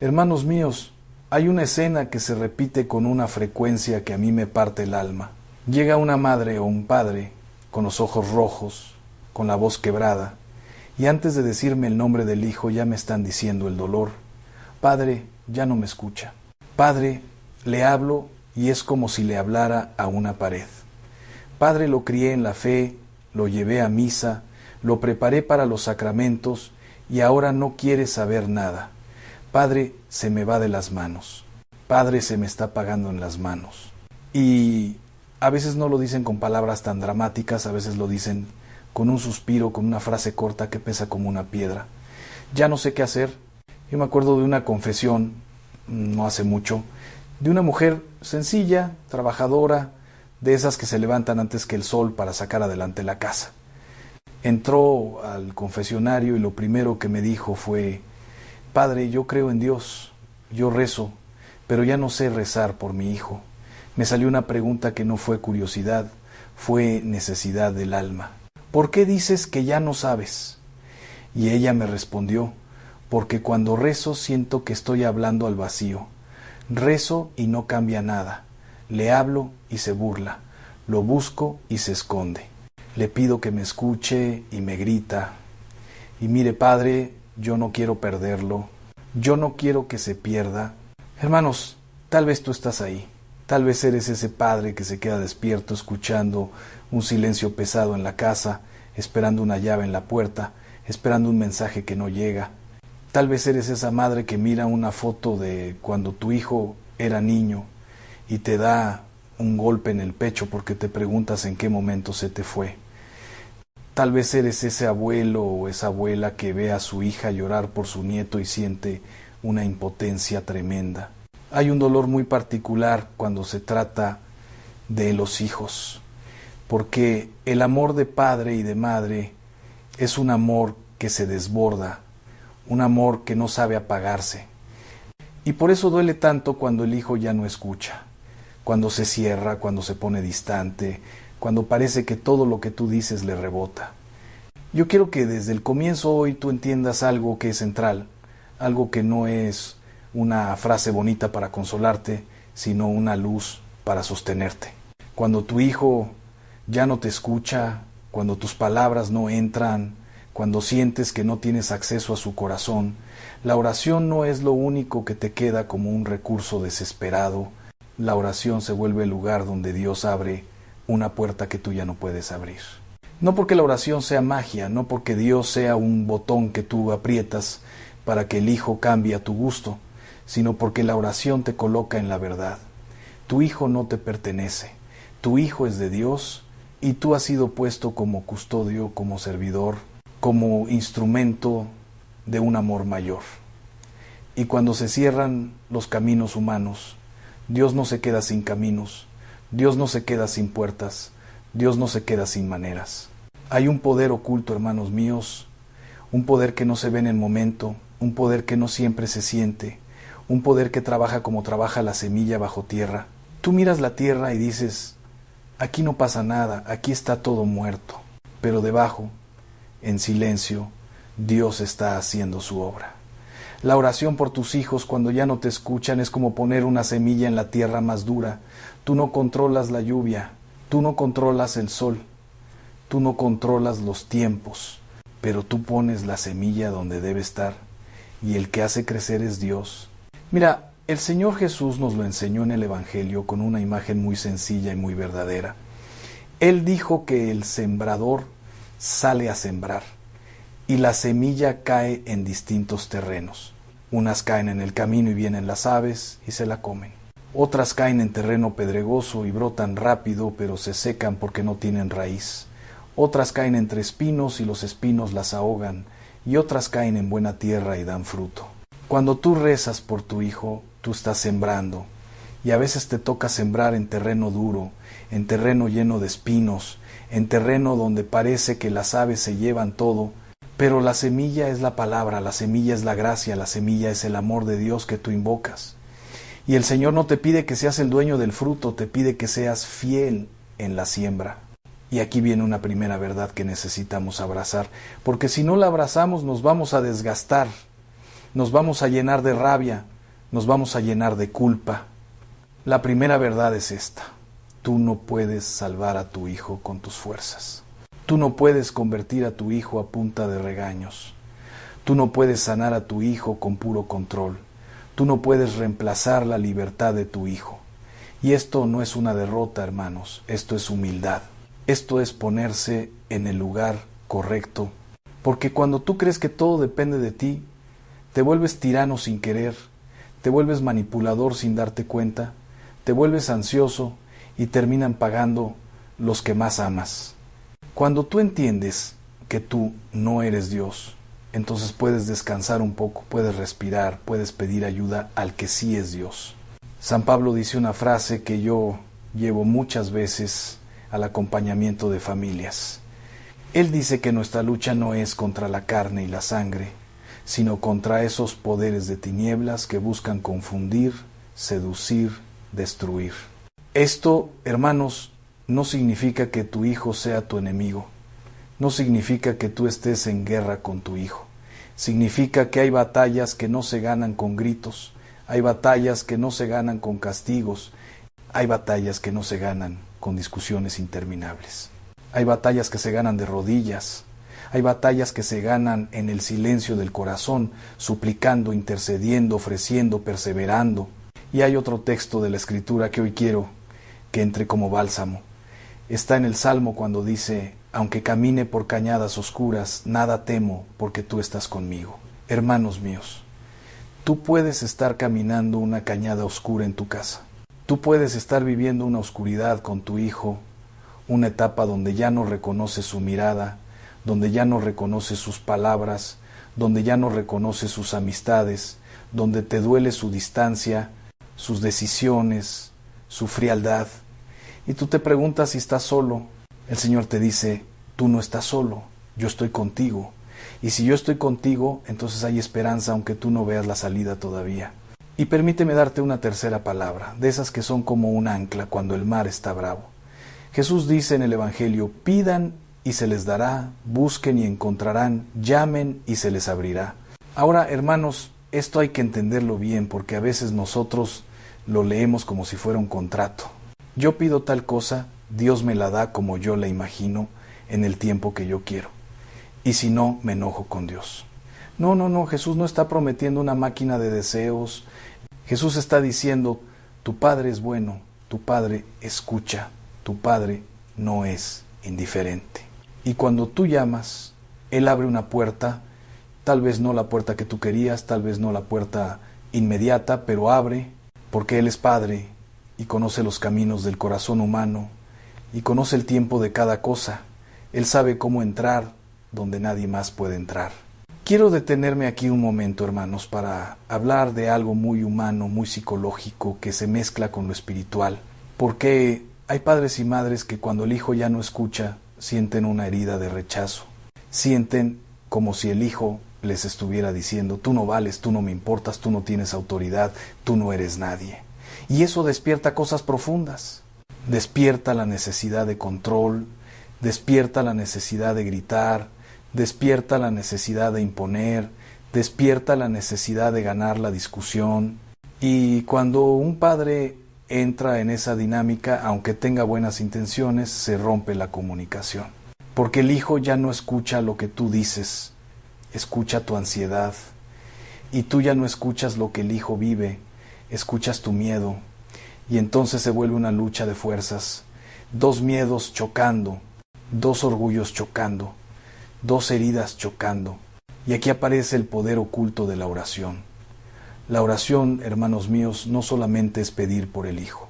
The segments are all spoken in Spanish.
Hermanos míos, hay una escena que se repite con una frecuencia que a mí me parte el alma. Llega una madre o un padre con los ojos rojos, con la voz quebrada, y antes de decirme el nombre del hijo ya me están diciendo el dolor. Padre, ya no me escucha. Padre, le hablo y es como si le hablara a una pared. Padre, lo crié en la fe, lo llevé a misa, lo preparé para los sacramentos y ahora no quiere saber nada. Padre, se me va de las manos. Padre, se me está apagando en las manos. Y a veces no lo dicen con palabras tan dramáticas, a veces lo dicen con un suspiro, con una frase corta que pesa como una piedra. Ya no sé qué hacer. Yo me acuerdo de una confesión, no hace mucho, de una mujer sencilla, trabajadora, de esas que se levantan antes que el sol para sacar adelante la casa. Entró al confesionario y lo primero que me dijo fue: Padre, yo creo en Dios, yo rezo, pero ya no sé rezar por mi hijo. Me salió una pregunta que no fue curiosidad, fue necesidad del alma. ¿Por qué dices que ya no sabes? Y ella me respondió: porque cuando rezo siento que estoy hablando al vacío. Rezo y no cambia nada. Le hablo y se burla. Lo busco y se esconde. Le pido que me escuche y me grita. Y mire, Padre, yo no quiero perderlo. Yo no quiero que se pierda. Hermanos, tal vez tú estás ahí. Tal vez eres ese padre que se queda despierto escuchando un silencio pesado en la casa, esperando una llave en la puerta, esperando un mensaje que no llega. Tal vez eres esa madre que mira una foto de cuando tu hijo era niño y te da un golpe en el pecho porque te preguntas en qué momento se te fue. Tal vez eres ese abuelo o esa abuela que ve a su hija llorar por su nieto y siente una impotencia tremenda. Hay un dolor muy particular cuando se trata de los hijos, porque el amor de padre y de madre es un amor que se desborda, un amor que no sabe apagarse. Y por eso duele tanto cuando el hijo ya no escucha, cuando se cierra, cuando se pone distante, cuando parece que todo lo que tú dices le rebota. Yo quiero que desde el comienzo hoy tú entiendas algo que es central, algo que no es una frase bonita para consolarte, sino una luz para sostenerte. Cuando tu hijo ya no te escucha, cuando tus palabras no entran, cuando sientes que no tienes acceso a su corazón, la oración no es lo único que te queda como un recurso desesperado. La oración se vuelve el lugar donde Dios abre una puerta que tú ya no puedes abrir. No porque la oración sea magia, no porque Dios sea un botón que tú aprietas para que el hijo cambie a tu gusto, sino porque la oración te coloca en la verdad. Tu hijo no te pertenece, tu hijo es de Dios y tú has sido puesto como custodio, como servidor, como instrumento de un amor mayor. Y cuando se cierran los caminos humanos, Dios no se queda sin caminos, Dios no se queda sin puertas, Dios no se queda sin maneras. Hay un poder oculto, hermanos míos, un poder que no se ve en el momento, un poder que no siempre se siente, un poder que trabaja como trabaja la semilla bajo tierra. Tú miras la tierra y dices: aquí no pasa nada, aquí está todo muerto. Pero debajo, en silencio, Dios está haciendo su obra. La oración por tus hijos cuando ya no te escuchan es como poner una semilla en la tierra más dura. Tú no controlas la lluvia, tú no controlas el sol, tú no controlas los tiempos, pero tú pones la semilla donde debe estar y el que hace crecer es Dios. Mira, el Señor Jesús nos lo enseñó en el Evangelio con una imagen muy sencilla y muy verdadera. Él dijo que el sembrador sale a sembrar y la semilla cae en distintos terrenos. Unas caen en el camino y vienen las aves y se la comen. Otras caen en terreno pedregoso y brotan rápido, pero se secan porque no tienen raíz. Otras caen entre espinos y los espinos las ahogan, y otras caen en buena tierra y dan fruto. Cuando tú rezas por tu hijo, tú estás sembrando, y a veces te toca sembrar en terreno duro, en terreno lleno de espinos, en terreno donde parece que las aves se llevan todo, pero la semilla es la palabra, la semilla es la gracia, la semilla es el amor de Dios que tú invocas. Y el Señor no te pide que seas el dueño del fruto, te pide que seas fiel en la siembra. Y aquí viene una primera verdad que necesitamos abrazar, porque si no la abrazamos nos vamos a desgastar, nos vamos a llenar de rabia, nos vamos a llenar de culpa. La primera verdad es esta: tú no puedes salvar a tu hijo con tus fuerzas. Tú no puedes convertir a tu hijo a punta de regaños. Tú no puedes sanar a tu hijo con puro control. Tú no puedes reemplazar la libertad de tu hijo. Y esto no es una derrota, hermanos, esto es humildad. Esto es ponerse en el lugar correcto. Porque cuando tú crees que todo depende de ti, te vuelves tirano sin querer, te vuelves manipulador sin darte cuenta, te vuelves ansioso y terminan pagando los que más amas. Cuando tú entiendes que tú no eres Dios, entonces puedes descansar un poco, puedes respirar, puedes pedir ayuda al que sí es Dios. San Pablo dice una frase que yo llevo muchas veces al acompañamiento de familias. Él dice que nuestra lucha no es contra la carne y la sangre, sino contra esos poderes de tinieblas que buscan confundir, seducir, destruir. Esto, hermanos, no significa que tu hijo sea tu enemigo. No significa que tú estés en guerra con tu hijo. Significa que hay batallas que no se ganan con gritos, hay batallas que no se ganan con castigos, hay batallas que no se ganan con discusiones interminables. Hay batallas que se ganan de rodillas, hay batallas que se ganan en el silencio del corazón, suplicando, intercediendo, ofreciendo, perseverando. Y hay otro texto de la Escritura que hoy quiero que entre como bálsamo. Está en el Salmo cuando dice: aunque camine por cañadas oscuras, nada temo, porque tú estás conmigo. Hermanos míos, tú puedes estar caminando una cañada oscura en tu casa. Tú puedes estar viviendo una oscuridad con tu hijo, una etapa donde ya no reconoces su mirada, donde ya no reconoces sus palabras, donde ya no reconoces sus amistades, donde te duele su distancia, sus decisiones, su frialdad. Y tú te preguntas si estás solo. El Señor te dice: tú no estás solo, yo estoy contigo. Y si yo estoy contigo, entonces hay esperanza aunque tú no veas la salida todavía. Y permíteme darte una tercera palabra, de esas que son como un ancla cuando el mar está bravo. Jesús dice en el Evangelio: pidan y se les dará, busquen y encontrarán, llamen y se les abrirá. Ahora, hermanos, esto hay que entenderlo bien, porque a veces nosotros lo leemos como si fuera un contrato. Yo pido tal cosa, Dios me la da como yo la imagino, en el tiempo que yo quiero. Y si no, me enojo con Dios. No, Jesús no está prometiendo una máquina de deseos. Jesús está diciendo: tu Padre es bueno, tu Padre escucha, tu Padre no es indiferente. Y cuando tú llamas, Él abre una puerta, tal vez no la puerta que tú querías, tal vez no la puerta inmediata, pero abre, porque Él es Padre y conoce los caminos del corazón humano y conoce el tiempo de cada cosa. Él sabe cómo entrar donde nadie más puede entrar. Quiero detenerme aquí un momento, hermanos, para hablar de algo muy humano, muy psicológico, que se mezcla con lo espiritual, porque hay padres y madres que cuando el hijo ya no escucha, sienten una herida de rechazo. Sienten como si el hijo les estuviera diciendo: tú no vales, tú no me importas, tú no tienes autoridad, tú no eres nadie. Y eso despierta cosas profundas. Despierta la necesidad de control, despierta la necesidad de gritar, despierta la necesidad de imponer, despierta la necesidad de ganar la discusión. Y cuando un padre entra en esa dinámica, aunque tenga buenas intenciones, se rompe la comunicación. Porque el hijo ya no escucha lo que tú dices, escucha tu ansiedad. Y tú ya no escuchas lo que el hijo vive, escuchas tu miedo. Y entonces se vuelve una lucha de fuerzas, dos miedos chocando, dos orgullos chocando, dos heridas chocando. Y aquí aparece el poder oculto de la oración. La oración, hermanos míos, no solamente es pedir por el hijo.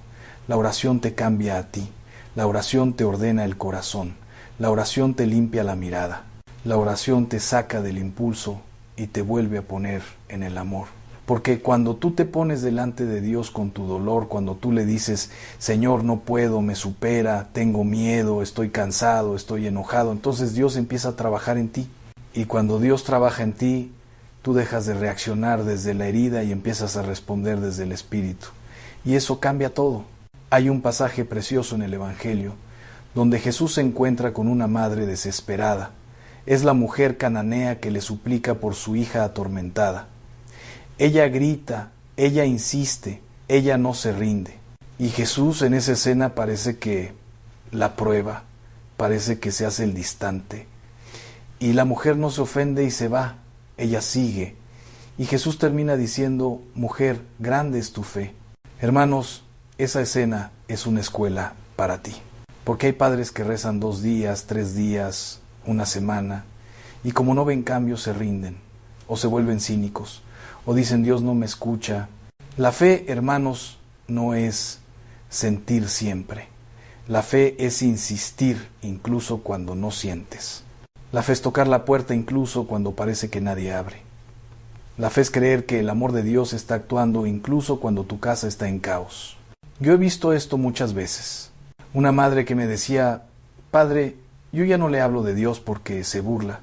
La oración te cambia a ti. La oración te ordena el corazón. La oración te limpia la mirada. La oración te saca del impulso y te vuelve a poner en el amor. Porque cuando tú te pones delante de Dios con tu dolor, cuando tú le dices: Señor, no puedo, me supera, tengo miedo, estoy cansado, estoy enojado, entonces Dios empieza a trabajar en ti. Y cuando Dios trabaja en ti, tú dejas de reaccionar desde la herida y empiezas a responder desde el Espíritu. Y eso cambia todo. Hay un pasaje precioso en el Evangelio donde Jesús se encuentra con una madre desesperada. Es la mujer cananea que le suplica por su hija atormentada. Ella grita, ella insiste, ella no se rinde. Y Jesús en esa escena parece que la prueba, parece que se hace el distante. Y la mujer no se ofende y se va, ella sigue. Y Jesús termina diciendo: mujer, grande es tu fe. Hermanos, esa escena es una escuela para ti. Porque hay padres que rezan 2 días, 3 días, una semana, y como no ven cambio se rinden, o se vuelven cínicos, o dicen Dios no me escucha. La fe, hermanos, no es sentir siempre. La fe es insistir incluso cuando no sientes. La fe es tocar la puerta incluso cuando parece que nadie abre. La fe es creer que el amor de Dios está actuando incluso cuando tu casa está en caos. Yo he visto esto muchas veces. Una madre que me decía: padre, yo ya no le hablo de Dios porque se burla.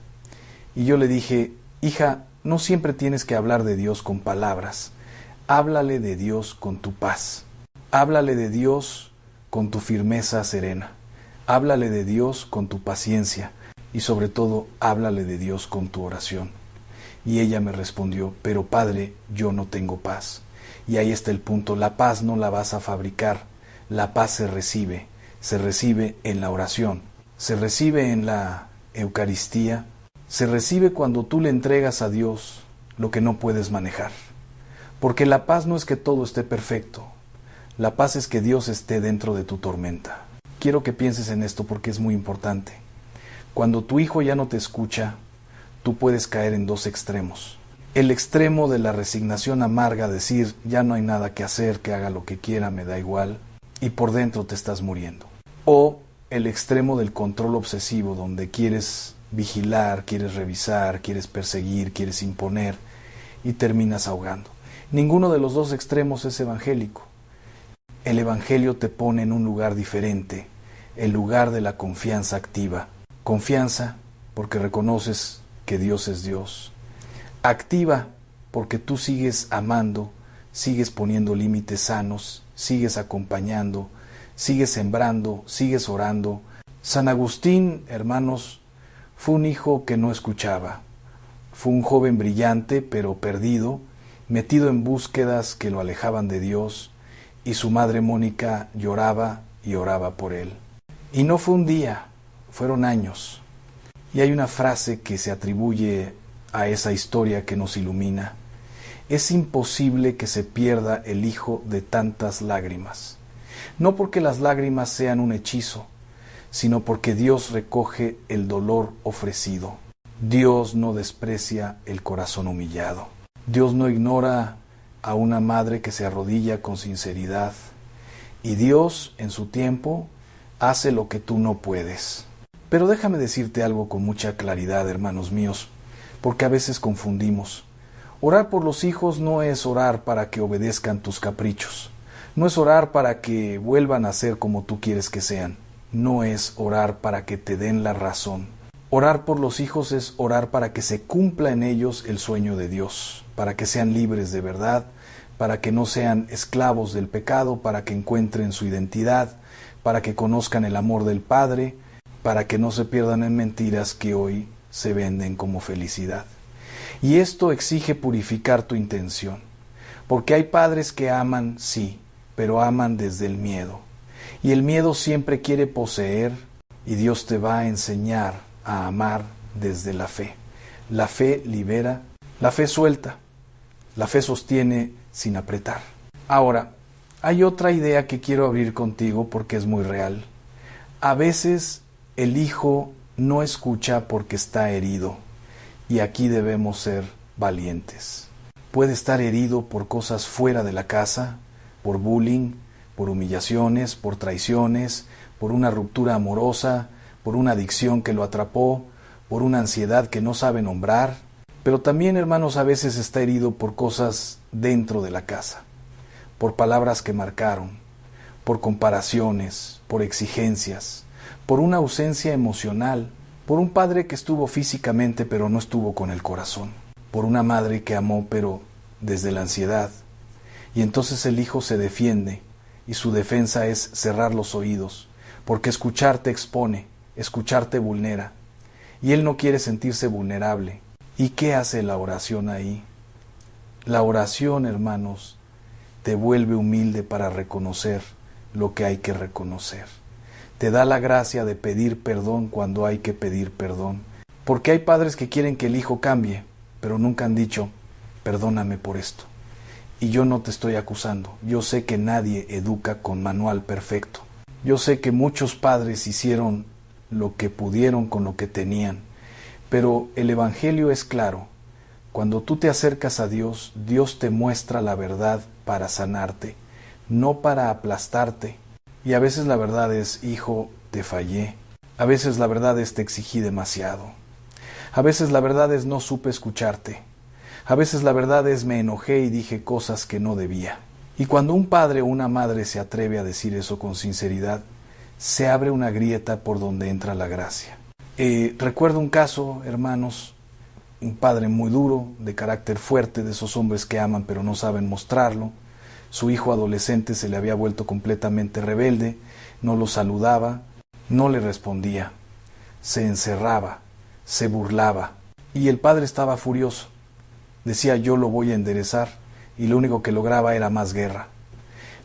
Y yo le dije: hija, no siempre tienes que hablar de Dios con palabras. Háblale de Dios con tu paz. Háblale de Dios con tu firmeza serena. Háblale de Dios con tu paciencia. Y sobre todo, háblale de Dios con tu oración. Y ella me respondió: pero padre, yo no tengo paz. Y ahí está el punto: la paz no la vas a fabricar. La paz se recibe en la oración, se recibe en la Eucaristía, se recibe cuando tú le entregas a Dios lo que no puedes manejar. Porque la paz no es que todo esté perfecto, la paz es que Dios esté dentro de tu tormenta. Quiero que pienses en esto porque es muy importante. Cuando tu hijo ya no te escucha, tú puedes caer en 2 extremos. El extremo de la resignación amarga, decir ya no hay nada que hacer, que haga lo que quiera, me da igual, y por dentro te estás muriendo. O el extremo del control obsesivo, donde quieres vigilar, quieres revisar, quieres perseguir, quieres imponer, y terminas ahogando. Ninguno de los 2 extremos es evangélico. El evangelio te pone en un lugar diferente, el lugar de la confianza activa. Confianza porque reconoces que Dios es Dios. Activa porque tú sigues amando, sigues poniendo límites sanos, sigues acompañando, sigues sembrando, sigues orando. San Agustín, hermanos, fue un hijo que no escuchaba. Fue un joven brillante, pero perdido, metido en búsquedas que lo alejaban de Dios, y su madre Mónica lloraba y oraba por él. Y no fue un día, fueron años. Y hay una frase que se atribuye a esa historia que nos ilumina: es imposible que se pierda el hijo de tantas lágrimas. No porque las lágrimas sean un hechizo, sino porque Dios recoge el dolor ofrecido. Dios no desprecia el corazón humillado. Dios no ignora a una madre que se arrodilla con sinceridad. Y Dios, en su tiempo, hace lo que tú no puedes. Pero déjame decirte algo con mucha claridad, hermanos míos, porque a veces confundimos. Orar por los hijos no es orar para que obedezcan tus caprichos. No es orar para que vuelvan a ser como tú quieres que sean. No es orar para que te den la razón. Orar por los hijos es orar para que se cumpla en ellos el sueño de Dios, para que sean libres de verdad, para que no sean esclavos del pecado, para que encuentren su identidad, para que conozcan el amor del Padre, para que no se pierdan en mentiras que hoy se venden como felicidad. Y esto exige purificar tu intención, porque hay padres que aman, sí, pero aman desde el miedo. Y el miedo siempre quiere poseer, y Dios te va a enseñar a amar desde la fe. La fe libera, la fe suelta, la fe sostiene sin apretar. Ahora, hay otra idea que quiero abrir contigo porque es muy real. A veces el hijo no escucha porque está herido. Y aquí debemos ser valientes. Puede estar herido por cosas fuera de la casa, por bullying, por humillaciones, por traiciones, por una ruptura amorosa, por una adicción que lo atrapó, por una ansiedad que no sabe nombrar. Pero también, hermanos, a veces está herido por cosas dentro de la casa, por palabras que marcaron, por comparaciones, por exigencias, por una ausencia emocional, por un padre que estuvo físicamente pero no estuvo con el corazón, por una madre que amó pero desde la ansiedad. Y entonces el hijo se defiende y su defensa es cerrar los oídos, porque escuchar te expone, escuchar te vulnera. Y él no quiere sentirse vulnerable. ¿Y qué hace la oración ahí? La oración, hermanos, te vuelve humilde para reconocer lo que hay que reconocer. Te da la gracia de pedir perdón cuando hay que pedir perdón. Porque hay padres que quieren que el hijo cambie, pero nunca han dicho, perdóname por esto. Y yo no te estoy acusando. Yo sé que nadie educa con manual perfecto. Yo sé que muchos padres hicieron lo que pudieron con lo que tenían. Pero el Evangelio es claro. Cuando tú te acercas a Dios, Dios te muestra la verdad para sanarte, no para aplastarte. Y a veces la verdad es, hijo, te fallé. A veces la verdad es, te exigí demasiado. A veces la verdad es, no supe escucharte. A veces la verdad es, me enojé y dije cosas que no debía. Y cuando un padre o una madre se atreve a decir eso con sinceridad, se abre una grieta por donde entra la gracia. Recuerdo un caso, hermanos, un padre muy duro, de carácter fuerte, de esos hombres que aman pero no saben mostrarlo. Su hijo adolescente se le había vuelto completamente rebelde, no lo saludaba, no le respondía, se encerraba, se burlaba, y el padre estaba furioso. Decía, yo lo voy a enderezar, y lo único que lograba era más guerra.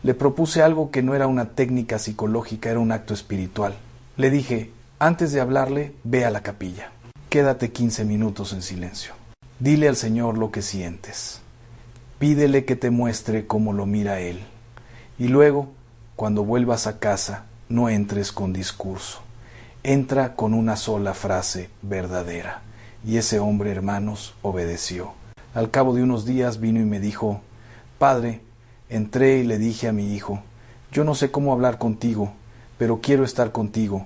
Le propuse algo que no era una técnica psicológica, era un acto espiritual. Le dije, antes de hablarle, ve a la capilla. Quédate 15 minutos en silencio. Dile al Señor lo que sientes. Pídele que te muestre cómo lo mira Él. Y luego, cuando vuelvas a casa, no entres con discurso. Entra con una sola frase verdadera. Y ese hombre, hermanos, obedeció. Al cabo de unos días vino y me dijo, Padre, entré y le dije a mi hijo, yo no sé cómo hablar contigo, pero quiero estar contigo,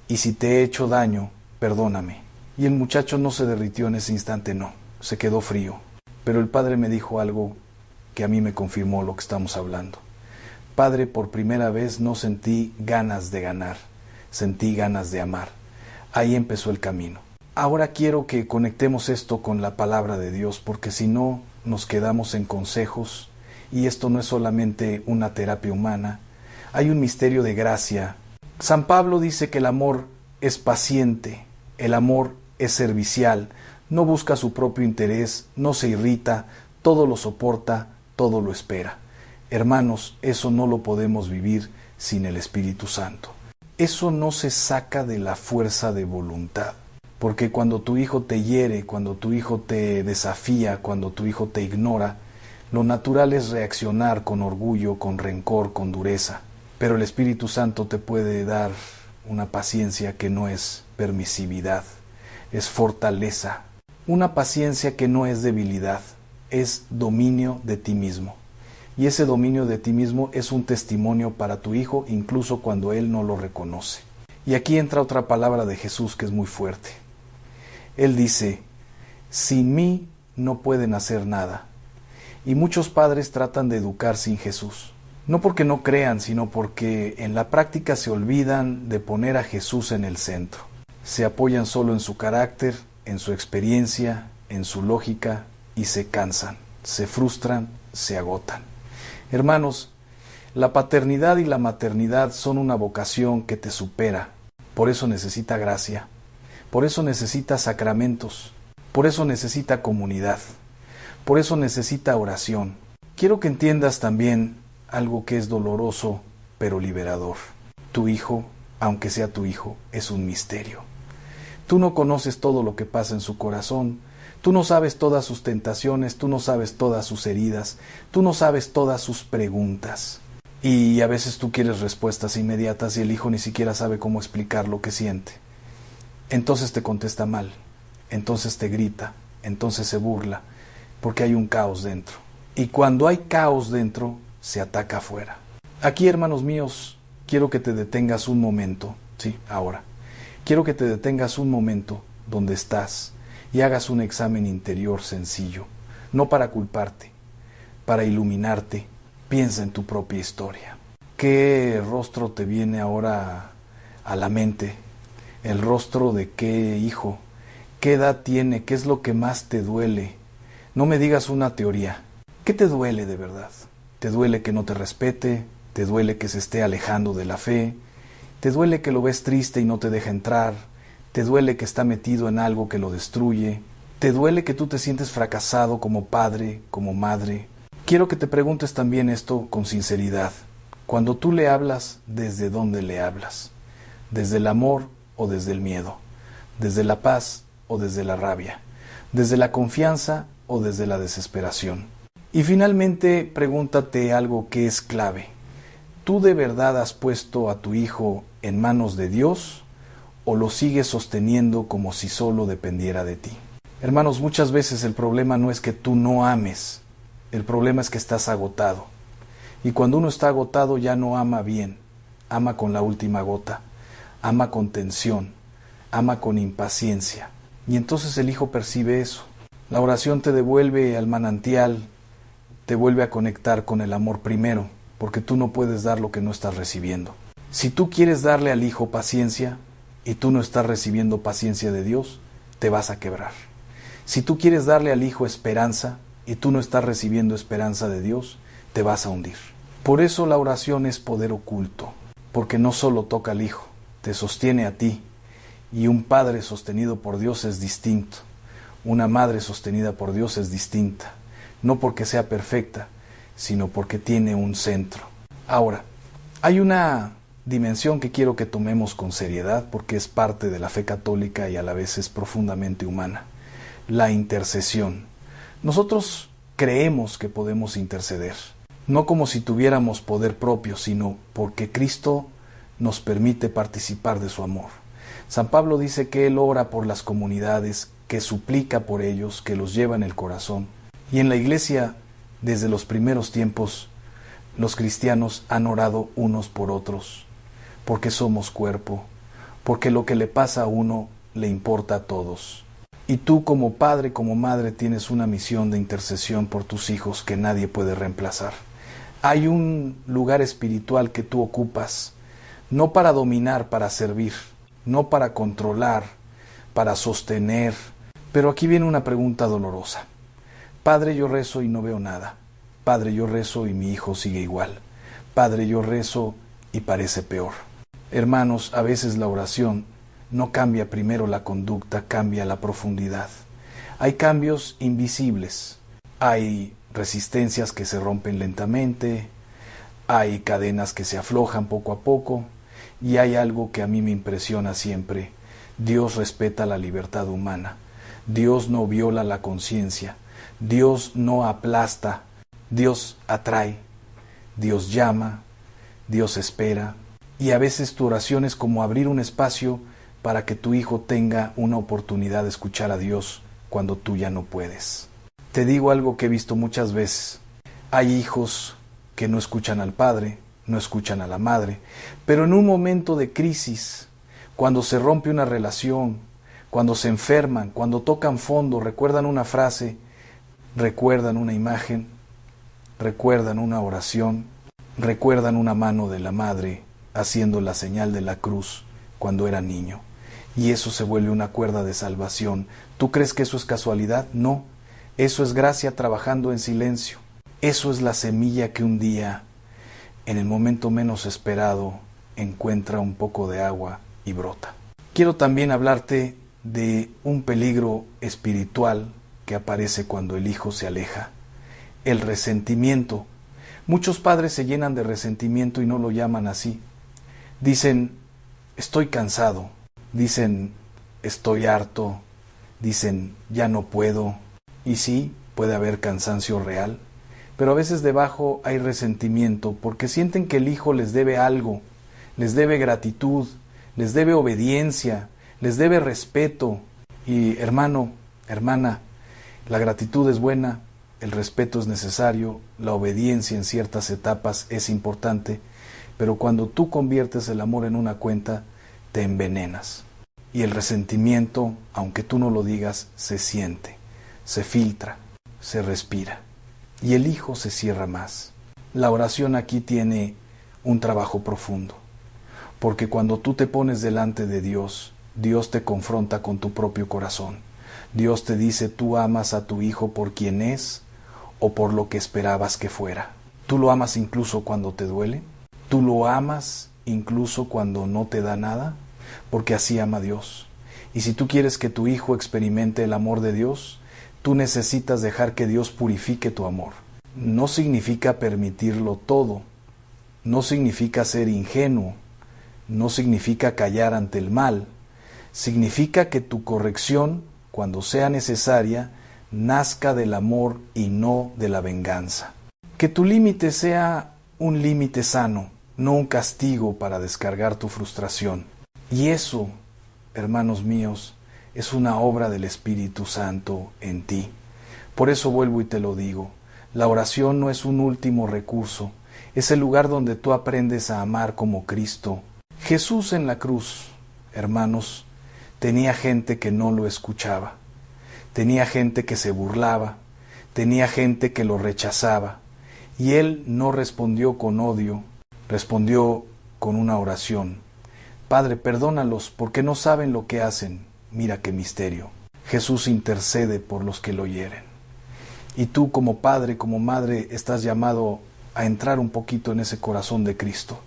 y si te he hecho daño, perdóname. Y el muchacho no se derritió en ese instante, no, se quedó frío. Pero el padre me dijo algo que a mí me confirmó lo que estamos hablando. Padre, por primera vez no sentí ganas de ganar, sentí ganas de amar. Ahí empezó el camino. Ahora quiero que conectemos esto con la palabra de Dios, porque si no nos quedamos en consejos, y esto no es solamente una terapia humana, hay un misterio de gracia. San Pablo dice que el amor es paciente, el amor es servicial, no busca su propio interés, no se irrita, todo lo soporta, todo lo espera. Hermanos, eso no lo podemos vivir sin el Espíritu Santo. Eso no se saca de la fuerza de voluntad, porque cuando tu hijo te hiere, cuando tu hijo te desafía, cuando tu hijo te ignora, lo natural es reaccionar con orgullo, con rencor, con dureza. Pero el Espíritu Santo te puede dar una paciencia que no es permisividad, es fortaleza. Una paciencia que no es debilidad, es dominio de ti mismo. Y ese dominio de ti mismo es un testimonio para tu hijo, incluso cuando él no lo reconoce. Y aquí entra otra palabra de Jesús que es muy fuerte. Él dice, sin mí no pueden hacer nada. Y muchos padres tratan de educar sin Jesús. No porque no crean, sino porque en la práctica se olvidan de poner a Jesús en el centro. Se apoyan solo en su carácter, en su experiencia, en su lógica, y se cansan, se frustran, se agotan. Hermanos, la paternidad y la maternidad son una vocación que te supera. Por eso necesita gracia, por eso necesita sacramentos, por eso necesita comunidad, por eso necesita oración. Quiero que entiendas también algo que es doloroso, pero liberador. Tu hijo, aunque sea tu hijo, es un misterio. Tú no conoces todo lo que pasa en su corazón, tú no sabes todas sus tentaciones, tú no sabes todas sus heridas, tú no sabes todas sus preguntas. Y a veces tú quieres respuestas inmediatas y el hijo ni siquiera sabe cómo explicar lo que siente. Entonces te contesta mal, entonces te grita, entonces se burla, porque hay un caos dentro. Y cuando hay caos dentro, se ataca afuera. Aquí, hermanos míos, quiero que te detengas un momento, sí, ahora. Quiero que te detengas un momento donde estás y hagas un examen interior sencillo, no para culparte, para iluminarte. Piensa en tu propia historia. ¿Qué rostro te viene ahora a la mente? ¿El rostro de qué hijo? ¿Qué edad tiene? ¿Qué es lo que más te duele? No me digas una teoría. ¿Qué te duele de verdad? ¿Te duele que no te respete? ¿Te duele que se esté alejando de la fe? ¿Te duele que lo ves triste y no te deja entrar? ¿Te duele que está metido en algo que lo destruye? ¿Te duele que tú te sientes fracasado como padre, como madre? Quiero que te preguntes también esto con sinceridad. Cuando tú le hablas, ¿desde dónde le hablas? ¿Desde el amor o desde el miedo? ¿Desde la paz o desde la rabia? ¿Desde la confianza o desde la desesperación? Y finalmente, pregúntate algo que es clave. ¿Tú de verdad has puesto a tu hijo en manos de Dios o lo sigues sosteniendo como si solo dependiera de ti? Hermanos, muchas veces el problema no es que tú no ames, el problema es que estás agotado. Y cuando uno está agotado ya no ama bien, ama con la última gota, ama con tensión, ama con impaciencia. Y entonces el hijo percibe eso. La oración te devuelve al manantial, te vuelve a conectar con el amor primero, porque tú no puedes dar lo que no estás recibiendo. Si tú quieres darle al hijo paciencia y tú no estás recibiendo paciencia de Dios, te vas a quebrar. Si tú quieres darle al hijo esperanza y tú no estás recibiendo esperanza de Dios, te vas a hundir. Por eso la oración es poder oculto, porque no solo toca al hijo, te sostiene a ti, y un padre sostenido por Dios es distinto. Una madre sostenida por Dios es distinta, no porque sea perfecta, sino porque tiene un centro. Ahora, hay una dimensión que quiero que tomemos con seriedad porque es parte de la fe católica y a la vez es profundamente humana. La intercesión. Nosotros creemos que podemos interceder, no como si tuviéramos poder propio, sino porque Cristo nos permite participar de su amor. San Pablo dice que Él ora por las comunidades, que suplica por ellos, que los lleva en el corazón. Y en la Iglesia, desde los primeros tiempos, los cristianos han orado unos por otros, porque somos cuerpo, porque lo que le pasa a uno le importa a todos. Y tú como padre, como madre, tienes una misión de intercesión por tus hijos que nadie puede reemplazar. Hay un lugar espiritual que tú ocupas, no para dominar, para servir, no para controlar, para sostener. Pero aquí viene una pregunta dolorosa. Padre, yo rezo y no veo nada. Padre, yo rezo y mi hijo sigue igual. Padre, yo rezo y parece peor. Hermanos, a veces la oración no cambia primero la conducta, cambia la profundidad. Hay cambios invisibles, hay resistencias que se rompen lentamente, hay cadenas que se aflojan poco a poco, y hay algo que a mí me impresiona siempre. Dios respeta la libertad humana, Dios no viola la conciencia, Dios no aplasta, Dios atrae, Dios llama, Dios espera, y a veces tu oración es como abrir un espacio para que tu hijo tenga una oportunidad de escuchar a Dios cuando tú ya no puedes. Te digo algo que he visto muchas veces. Hay hijos que no escuchan al padre, no escuchan a la madre, pero en un momento de crisis, cuando se rompe una relación, cuando se enferman, cuando tocan fondo, recuerdan una frase, recuerdan una imagen, recuerdan una oración, recuerdan una mano de la madre haciendo la señal de la cruz cuando era niño. Y eso se vuelve una cuerda de salvación. ¿Tú crees que eso es casualidad? No. Eso es gracia trabajando en silencio. Eso es la semilla que un día, en el momento menos esperado, encuentra un poco de agua y brota. Quiero también hablarte de un peligro espiritual que aparece cuando el hijo se aleja. El resentimiento. Muchos padres se llenan de resentimiento y no lo llaman así. Dicen, estoy cansado. Dicen, estoy harto. Dicen, ya no puedo. Y sí, puede haber cansancio real, pero a veces debajo hay resentimiento porque sienten que el hijo les debe algo, les debe gratitud, les debe obediencia, les debe respeto. Y hermano, hermana, la gratitud es buena, el respeto es necesario, la obediencia en ciertas etapas es importante, pero cuando tú conviertes el amor en una cuenta, te envenenas. Y el resentimiento, aunque tú no lo digas, se siente, se filtra, se respira. Y el hijo se cierra más. La oración aquí tiene un trabajo profundo, porque cuando tú te pones delante de Dios, Dios te confronta con tu propio corazón. Dios te dice, tú amas a tu hijo por quien es o por lo que esperabas que fuera. ¿Tú lo amas incluso cuando te duele? ¿Tú lo amas incluso cuando no te da nada? Porque así ama Dios. Y si tú quieres que tu hijo experimente el amor de Dios, tú necesitas dejar que Dios purifique tu amor. No significa permitirlo todo, no significa ser ingenuo, no significa callar ante el mal, significa que tu corrección, cuando sea necesaria, nazca del amor y no de la venganza. Que tu límite sea un límite sano, no un castigo para descargar tu frustración. Y eso, hermanos míos, es una obra del Espíritu Santo en ti. Por eso vuelvo y te lo digo, la oración no es un último recurso, es el lugar donde tú aprendes a amar como Cristo. Jesús en la cruz, hermanos, tenía gente que no lo escuchaba, tenía gente que se burlaba, tenía gente que lo rechazaba, y él no respondió con odio, respondió con una oración. Padre, perdónalos porque no saben lo que hacen. Mira qué misterio. Jesús intercede por los que lo hieren. Y tú como padre, como madre, estás llamado a entrar un poquito en ese corazón de Cristo.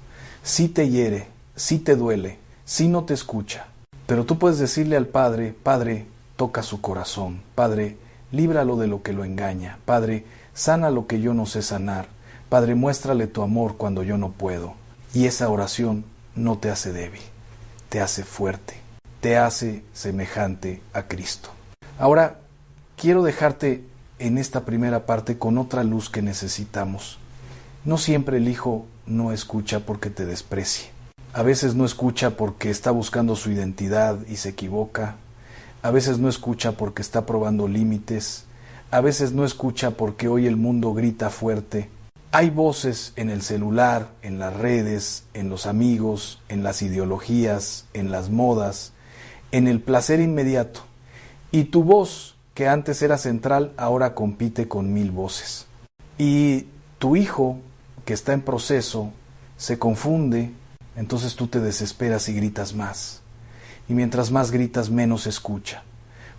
Sí te hiere, sí te duele, sí no te escucha. Pero tú puedes decirle al Padre, Padre, toca su corazón. Padre, líbralo de lo que lo engaña. Padre, sana lo que yo no sé sanar. Padre, muéstrale tu amor cuando yo no puedo. Y esa oración no te hace débil, te hace fuerte, te hace semejante a Cristo. Ahora, quiero dejarte en esta primera parte con otra luz que necesitamos. No siempre el hijo no escucha porque te desprecie. A veces no escucha porque está buscando su identidad y se equivoca. A veces no escucha porque está probando límites. A veces no escucha porque hoy el mundo grita fuerte. Hay voces en el celular, en las redes, en los amigos, en las ideologías, en las modas, en el placer inmediato. Y tu voz, que antes era central, ahora compite con 1000 voces. Y tu hijo, que está en proceso, se confunde, entonces tú te desesperas y gritas más. Y mientras más gritas, menos escucha,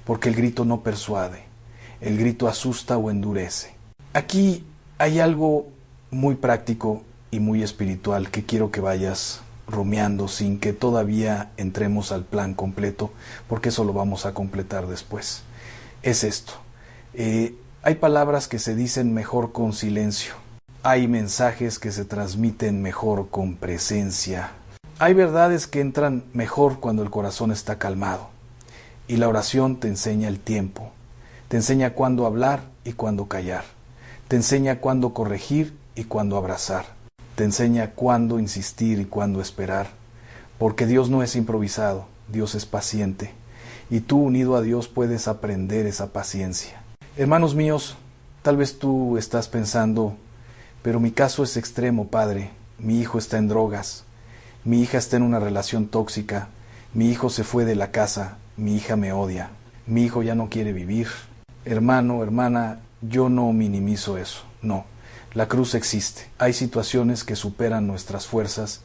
porque el grito no persuade, el grito asusta o endurece. Aquí hay algo muy práctico y muy espiritual que quiero que vayas rumiando sin que todavía entremos al plan completo, porque eso lo vamos a completar después. Es esto. Hay palabras que se dicen mejor con silencio. Hay mensajes que se transmiten mejor con presencia. Hay verdades que entran mejor cuando el corazón está calmado. Y la oración te enseña el tiempo. Te enseña cuándo hablar y cuándo callar. Te enseña cuándo corregir y cuándo abrazar. Te enseña cuándo insistir y cuándo esperar. Porque Dios no es improvisado, Dios es paciente. Y tú, unido a Dios, puedes aprender esa paciencia. Hermanos míos, tal vez tú estás pensando, pero mi caso es extremo, Padre. Mi hijo está en drogas. Mi hija está en una relación tóxica. Mi hijo se fue de la casa. Mi hija me odia. Mi hijo ya no quiere vivir. Hermano, hermana, yo no minimizo eso. No, la cruz existe. Hay situaciones que superan nuestras fuerzas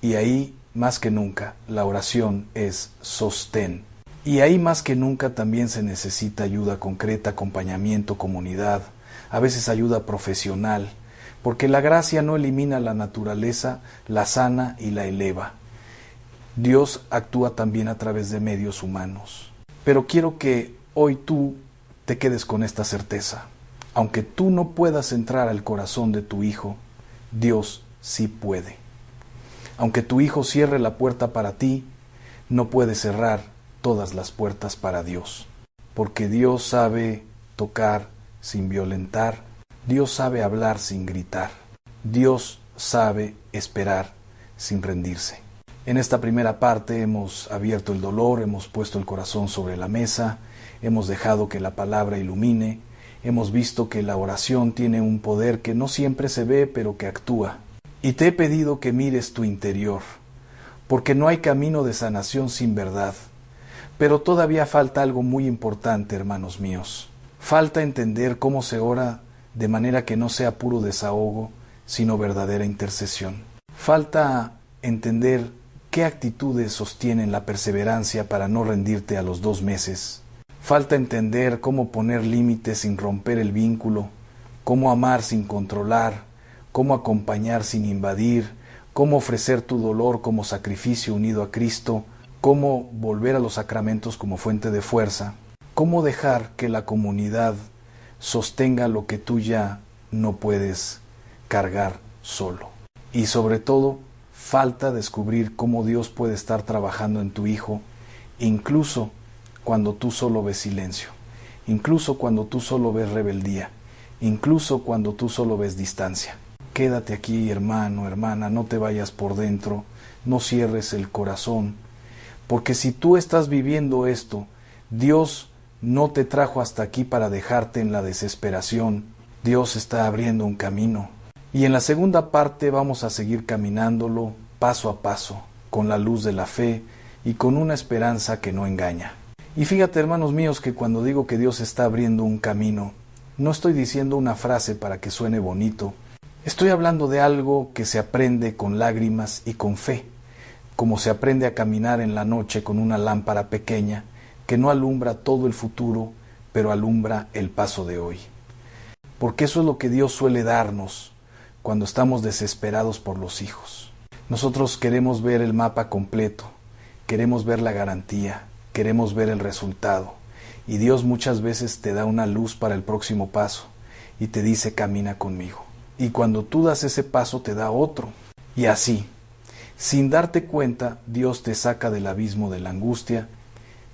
y ahí, más que nunca, la oración es sostén. Y ahí más que nunca también se necesita ayuda concreta, acompañamiento, comunidad, a veces ayuda profesional, porque la gracia no elimina la naturaleza, la sana y la eleva. Dios actúa también a través de medios humanos. Pero quiero que hoy tú te quedes con esta certeza. Aunque tú no puedas entrar al corazón de tu hijo, Dios sí puede. Aunque tu hijo cierre la puerta para ti, no puede cerrar todas las puertas para Dios. Porque Dios sabe tocar sin violentar, Dios sabe hablar sin gritar, Dios sabe esperar sin rendirse. En esta primera parte hemos abierto el dolor, hemos puesto el corazón sobre la mesa, hemos dejado que la palabra ilumine, hemos visto que la oración tiene un poder que no siempre se ve, pero que actúa. Y te he pedido que mires tu interior, porque no hay camino de sanación sin verdad. Pero todavía falta algo muy importante, hermanos míos. Falta entender cómo se ora de manera que no sea puro desahogo, sino verdadera intercesión. Falta entender qué actitudes sostienen la perseverancia para no rendirte a los 2 meses. Falta entender cómo poner límites sin romper el vínculo, cómo amar sin controlar, cómo acompañar sin invadir, cómo ofrecer tu dolor como sacrificio unido a Cristo, cómo volver a los sacramentos como fuente de fuerza, cómo dejar que la comunidad sostenga lo que tú ya no puedes cargar solo. Y sobre todo, falta descubrir cómo Dios puede estar trabajando en tu hijo, incluso cuando tú solo ves silencio, incluso cuando tú solo ves rebeldía, incluso cuando tú solo ves distancia. Quédate aquí, hermano, hermana, no te vayas por dentro, no cierres el corazón, porque si tú estás viviendo esto, Dios no te trajo hasta aquí para dejarte en la desesperación. Dios está abriendo un camino. Y en la segunda parte vamos a seguir caminándolo paso a paso, con la luz de la fe y con una esperanza que no engaña. Y fíjate, hermanos míos, que cuando digo que Dios está abriendo un camino, no estoy diciendo una frase para que suene bonito. Estoy hablando de algo que se aprende con lágrimas y con fe, como se aprende a caminar en la noche con una lámpara pequeña que no alumbra todo el futuro, pero alumbra el paso de hoy. Porque eso es lo que Dios suele darnos cuando estamos desesperados por los hijos. Nosotros queremos ver el mapa completo, queremos ver la garantía, queremos ver el resultado. Y Dios muchas veces te da una luz para el próximo paso y te dice: camina conmigo. Y cuando tú das ese paso te da otro. Y así, sin darte cuenta, Dios te saca del abismo de la angustia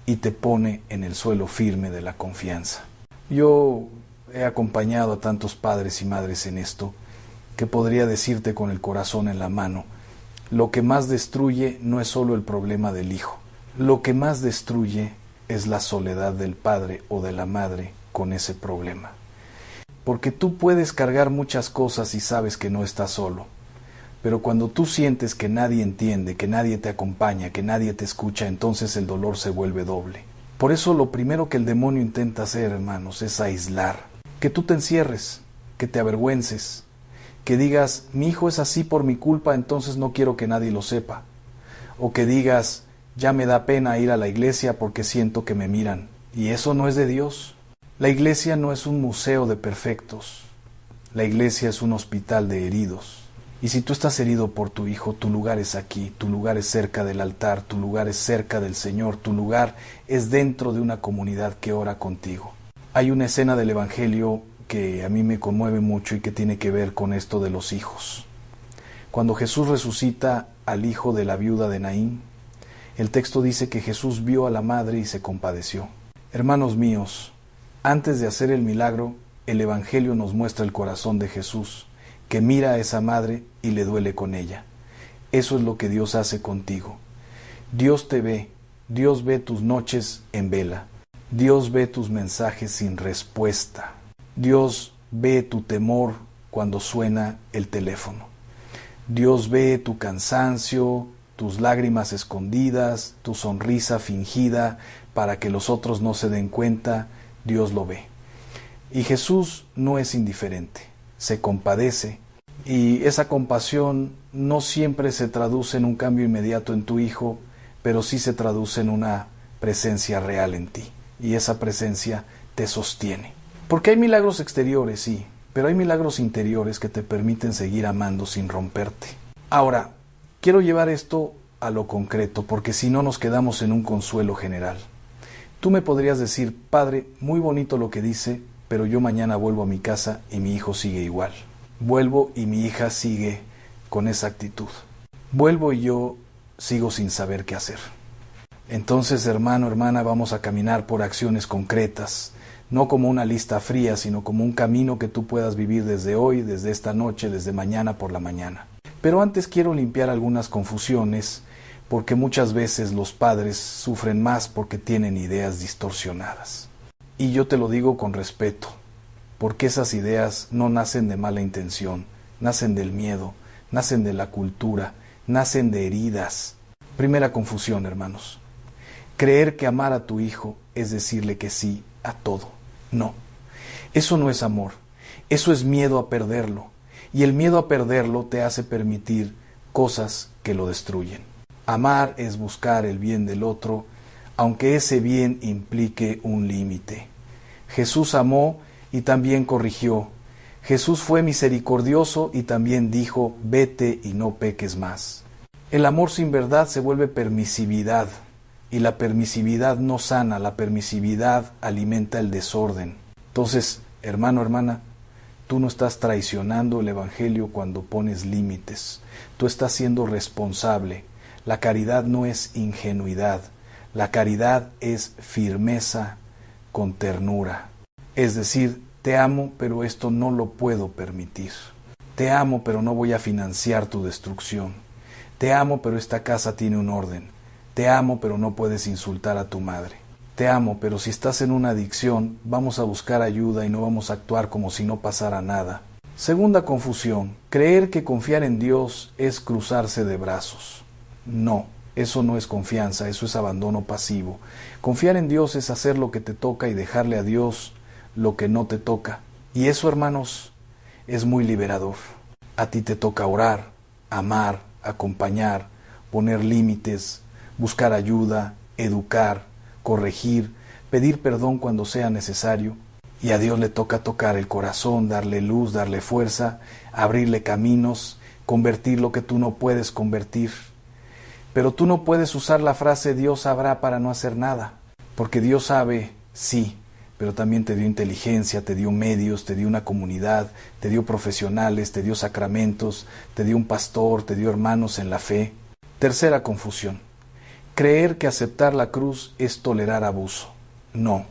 y te pone en el suelo firme de la confianza. Yo he acompañado a tantos padres y madres en esto, que podría decirte con el corazón en la mano: lo que más destruye no es solo el problema del hijo, lo que más destruye es la soledad del padre o de la madre con ese problema. Porque tú puedes cargar muchas cosas y sabes que no estás solo, pero cuando tú sientes que nadie entiende, que nadie te acompaña, que nadie te escucha, entonces el dolor se vuelve doble. Por eso lo primero que el demonio intenta hacer, hermanos, es aislar. Que tú te encierres, que te avergüences, que digas: mi hijo es así por mi culpa, entonces no quiero que nadie lo sepa. O que digas: ya me da pena ir a la iglesia porque siento que me miran. Y eso no es de Dios. La iglesia no es un museo de perfectos. La iglesia es un hospital de heridos. Y si tú estás herido por tu hijo, tu lugar es aquí, tu lugar es cerca del altar, tu lugar es cerca del Señor, tu lugar es dentro de una comunidad que ora contigo. Hay una escena del Evangelio que a mí me conmueve mucho y que tiene que ver con esto de los hijos. Cuando Jesús resucita al hijo de la viuda de Naín, el texto dice que Jesús vio a la madre y se compadeció. Hermanos míos, antes de hacer el milagro, el Evangelio nos muestra el corazón de Jesús, que mira a esa madre y le duele con ella. Eso es lo que Dios hace contigo. Dios te ve, Dios ve tus noches en vela, Dios ve tus mensajes sin respuesta, Dios ve tu temor cuando suena el teléfono, Dios ve tu cansancio, tus lágrimas escondidas, tu sonrisa fingida para que los otros no se den cuenta. Dios lo ve. Y Jesús no es indiferente, se compadece, y esa compasión no siempre se traduce en un cambio inmediato en tu hijo, pero sí se traduce en una presencia real en ti, y esa presencia te sostiene. Porque hay milagros exteriores, sí, pero hay milagros interiores que te permiten seguir amando sin romperte. Ahora, quiero llevar esto a lo concreto, porque si no nos quedamos en un consuelo general. Tú me podrías decir: padre, muy bonito lo que dice, pero yo mañana vuelvo a mi casa y mi hijo sigue igual. Vuelvo y mi hija sigue con esa actitud. Vuelvo y yo sigo sin saber qué hacer. Entonces, hermano, hermana, vamos a caminar por acciones concretas, no como una lista fría, sino como un camino que tú puedas vivir desde hoy, desde esta noche, desde mañana por la mañana. Pero antes quiero limpiar algunas confusiones, porque muchas veces los padres sufren más porque tienen ideas distorsionadas. Y yo te lo digo con respeto, porque esas ideas no nacen de mala intención, nacen del miedo, nacen de la cultura, nacen de heridas. Primera confusión, hermanos. Creer que amar a tu hijo es decirle que sí a todo. No, eso no es amor, eso es miedo a perderlo. Y el miedo a perderlo te hace permitir cosas que lo destruyen. Amar es buscar el bien del otro, aunque ese bien implique un límite. Jesús amó y también corrigió. Jesús fue misericordioso y también dijo: vete y no peques más. El amor sin verdad se vuelve permisividad, Y la permisividad no sana, la permisividad alimenta el desorden. Entonces, hermano, hermana, tú no estás traicionando el Evangelio cuando pones límites. Tú estás siendo responsable. La caridad no es ingenuidad. La caridad es firmeza con ternura. Es decir, te amo, pero esto no lo puedo permitir. Te amo, pero no voy a financiar tu destrucción. Te amo, pero esta casa tiene un orden. Te amo, pero no puedes insultar a tu madre. Te amo, pero si estás en una adicción, vamos a buscar ayuda y no vamos a actuar como si no pasara nada. Segunda confusión, creer que confiar en Dios es cruzarse de brazos. No, eso no es confianza, eso es abandono pasivo. Confiar en Dios es hacer lo que te toca y dejarle a Dios lo que no te toca. Y eso, hermanos, es muy liberador. A ti te toca orar, amar, acompañar, poner límites, buscar ayuda, educar, corregir, pedir perdón cuando sea necesario, y a Dios le toca tocar el corazón, darle luz, darle fuerza, abrirle caminos, convertir lo que tú no puedes convertir. Pero tú no puedes usar la frase Dios sabrá para no hacer nada, porque Dios sabe, sí, pero también te dio inteligencia, te dio medios, te dio una comunidad, te dio profesionales, te dio sacramentos, te dio un pastor, te dio hermanos en la fe. Tercera confusión. Creer que aceptar la cruz es tolerar abuso. No.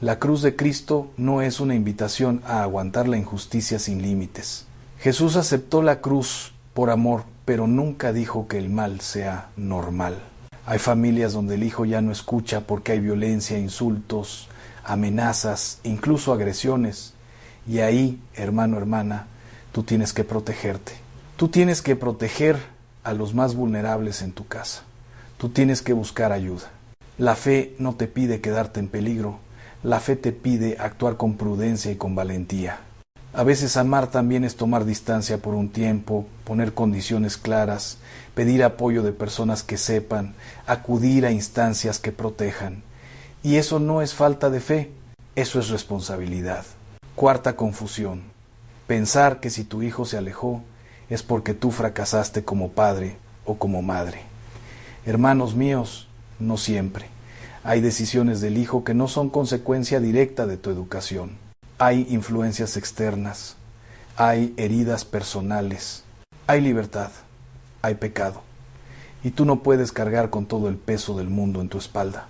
La cruz de Cristo no es una invitación a aguantar la injusticia sin límites. Jesús aceptó la cruz por amor, pero nunca dijo que el mal sea normal. Hay familias donde el hijo ya no escucha porque hay violencia, insultos, amenazas, incluso agresiones. Y ahí, hermano, hermana, tú tienes que protegerte. Tú tienes que proteger a los más vulnerables en tu casa. Tú tienes que buscar ayuda. La fe no te pide quedarte en peligro. La fe te pide actuar con prudencia y con valentía. A veces amar también es tomar distancia por un tiempo, poner condiciones claras, pedir apoyo de personas que sepan, acudir a instancias que protejan. Y eso no es falta de fe, eso es responsabilidad. Cuarta confusión. Pensar que si tu hijo se alejó es porque tú fracasaste como padre o como madre. Hermanos míos, no siempre. Hay decisiones del hijo que no son consecuencia directa de tu educación. Hay influencias externas, hay heridas personales, hay libertad, hay pecado. Y tú no puedes cargar con todo el peso del mundo en tu espalda.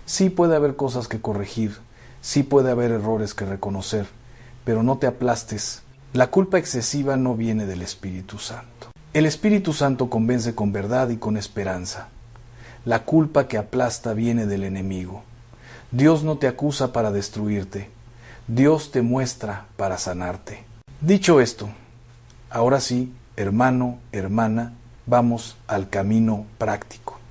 Sí puede haber cosas que corregir, sí puede haber errores que reconocer, pero no te aplastes. La culpa excesiva no viene del Espíritu Santo. El Espíritu Santo convence con verdad y con esperanza. La culpa que aplasta viene del enemigo. Dios no te acusa para destruirte. Dios te muestra para sanarte. Dicho esto, ahora sí, hermano, hermana, vamos al camino práctico.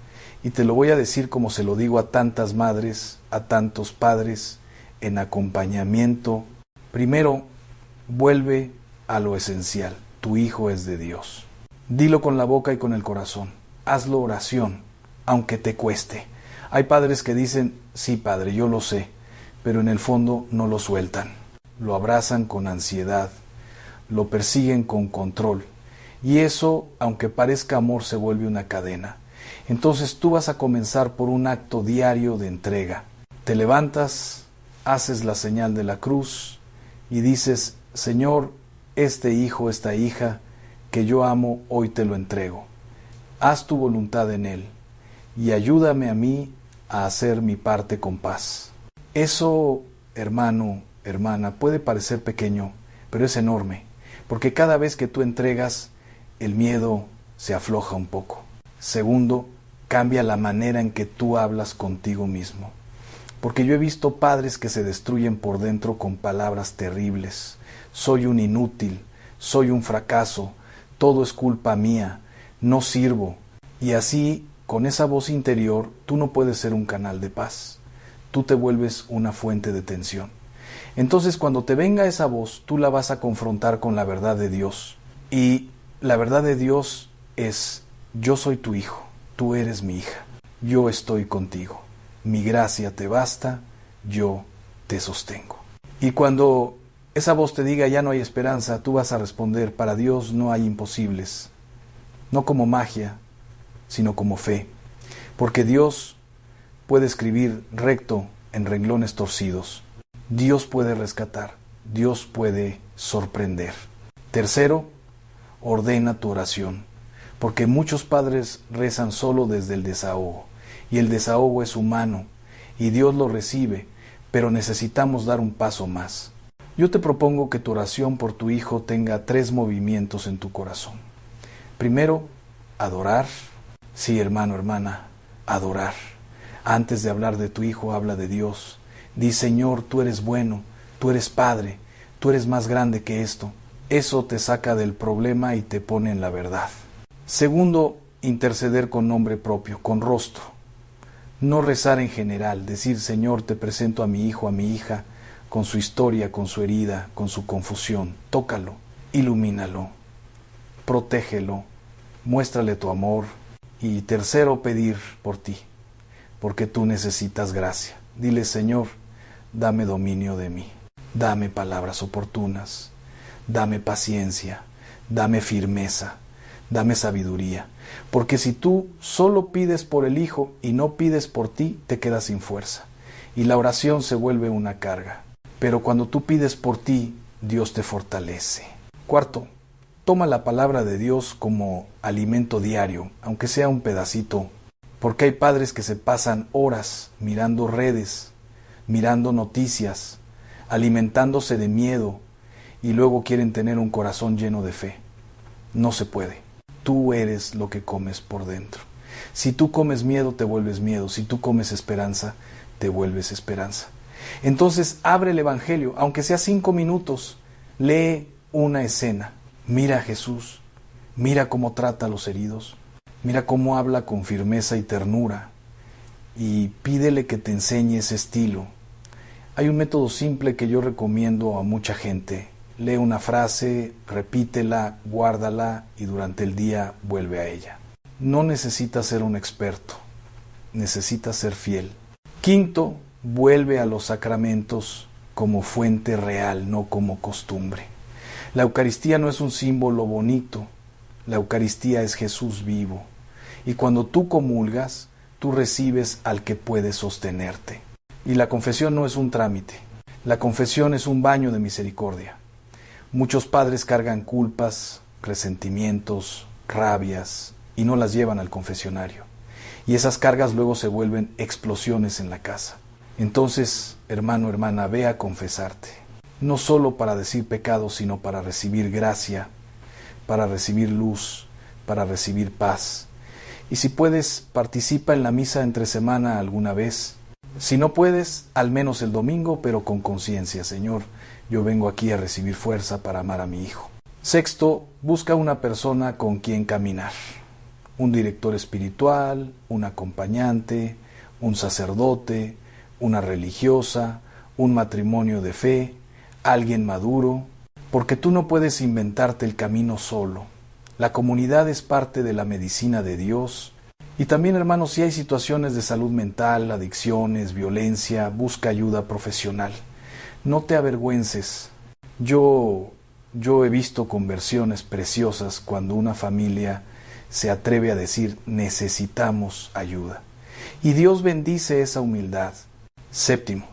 Y te lo voy a decir como se lo digo a tantas madres, a tantos padres, en acompañamiento. Primero, vuelve a lo esencial. Tu hijo es de Dios. Dilo con la boca y con el corazón. Hazlo oración, aunque te cueste. Hay padres que dicen, sí, padre, yo lo sé, pero en el fondo no lo sueltan. Lo abrazan con ansiedad, lo persiguen con control. Y eso, aunque parezca amor, se vuelve una cadena. Entonces tú vas a comenzar por un acto diario de entrega. Te levantas, haces la señal de la cruz y dices, Señor, este hijo, esta hija que yo amo, hoy te lo entrego. Haz tu voluntad en él y ayúdame a mí a hacer mi parte con paz. Eso, hermano, hermana, puede parecer pequeño, pero es enorme, porque cada vez que tú entregas, el miedo se afloja un poco. Segundo, cambia la manera en que tú hablas contigo mismo. Porque yo he visto padres que se destruyen por dentro con palabras terribles. Soy un inútil, soy un fracaso, todo es culpa mía, no sirvo. Y así, con esa voz interior, tú no puedes ser un canal de paz. Tú te vuelves una fuente de tensión. Entonces, cuando te venga esa voz, tú la vas a confrontar con la verdad de Dios. Y la verdad de Dios es, yo soy tu hijo, tú eres mi hija, yo estoy contigo. Mi gracia te basta, yo te sostengo. Y cuando esa voz te diga ya no hay esperanza, tú vas a responder, para Dios no hay imposibles. No como magia, sino como fe. Porque Dios puede escribir recto en renglones torcidos. Dios puede rescatar, Dios puede sorprender. Tercero, ordena tu oración, porque muchos padres rezan solo desde el desahogo, y el desahogo es humano, y Dios lo recibe, pero necesitamos dar un paso más. Yo te propongo que tu oración por tu hijo tenga 3 movimientos en tu corazón. Primero, adorar. Sí, hermano, hermana, adorar. Antes de hablar de tu hijo, habla de Dios. Di, Señor, tú eres bueno, tú eres Padre, tú eres más grande que esto. Eso te saca del problema y te pone en la verdad. Segundo, interceder con nombre propio, con rostro. No rezar en general, decir, Señor, te presento a mi hijo, a mi hija, con su historia, con su herida, con su confusión. Tócalo, ilumínalo, protégelo, muéstrale tu amor. Y tercero, pedir por ti, porque tú necesitas gracia. Dile, Señor, dame dominio de mí, dame palabras oportunas, dame paciencia, dame firmeza, dame sabiduría. Porque si tú solo pides por el hijo y no pides por ti, te quedas sin fuerza. Y la oración se vuelve una carga. Pero cuando tú pides por ti, Dios te fortalece. Cuarto, toma la palabra de Dios como alimento diario, aunque sea un pedacito. Porque hay padres que se pasan horas mirando redes, mirando noticias, alimentándose de miedo y luego quieren tener un corazón lleno de fe. No se puede. Tú eres lo que comes por dentro. Si tú comes miedo, te vuelves miedo. Si tú comes esperanza, te vuelves esperanza. Entonces, abre el Evangelio, aunque sea 5 minutos, lee una escena. Mira a Jesús, mira cómo trata a los heridos, mira cómo habla con firmeza y ternura, y pídele que te enseñe ese estilo. Hay un método simple que yo recomiendo a mucha gente. Lee una frase, repítela, guárdala y durante el día vuelve a ella. No necesitas ser un experto, necesitas ser fiel. Quinto, vuelve a los sacramentos como fuente real, no como costumbre. La Eucaristía no es un símbolo bonito, la Eucaristía es Jesús vivo. Y cuando tú comulgas, tú recibes al que puede sostenerte. Y la confesión no es un trámite, la confesión es un baño de misericordia. Muchos padres cargan culpas, resentimientos, rabias y no las llevan al confesionario. Y esas cargas luego se vuelven explosiones en la casa. Entonces, hermano, hermana, ve a confesarte. No solo para decir pecado, sino para recibir gracia, para recibir luz, para recibir paz. Y si puedes, participa en la misa entre semana alguna vez. Si no puedes, al menos el domingo, pero con conciencia. Señor, yo vengo aquí a recibir fuerza para amar a mi hijo. Sexto, busca una persona con quien caminar. Un director espiritual, un acompañante, un sacerdote, una religiosa, un matrimonio de fe, alguien maduro, porque tú no puedes inventarte el camino solo. La comunidad es parte de la medicina de Dios. Y también, hermanos, si hay situaciones de salud mental, adicciones, violencia, busca ayuda profesional. No te avergüences. Yo he visto conversiones preciosas cuando una familia se atreve a decir necesitamos ayuda. Y Dios bendice esa humildad. Séptimo,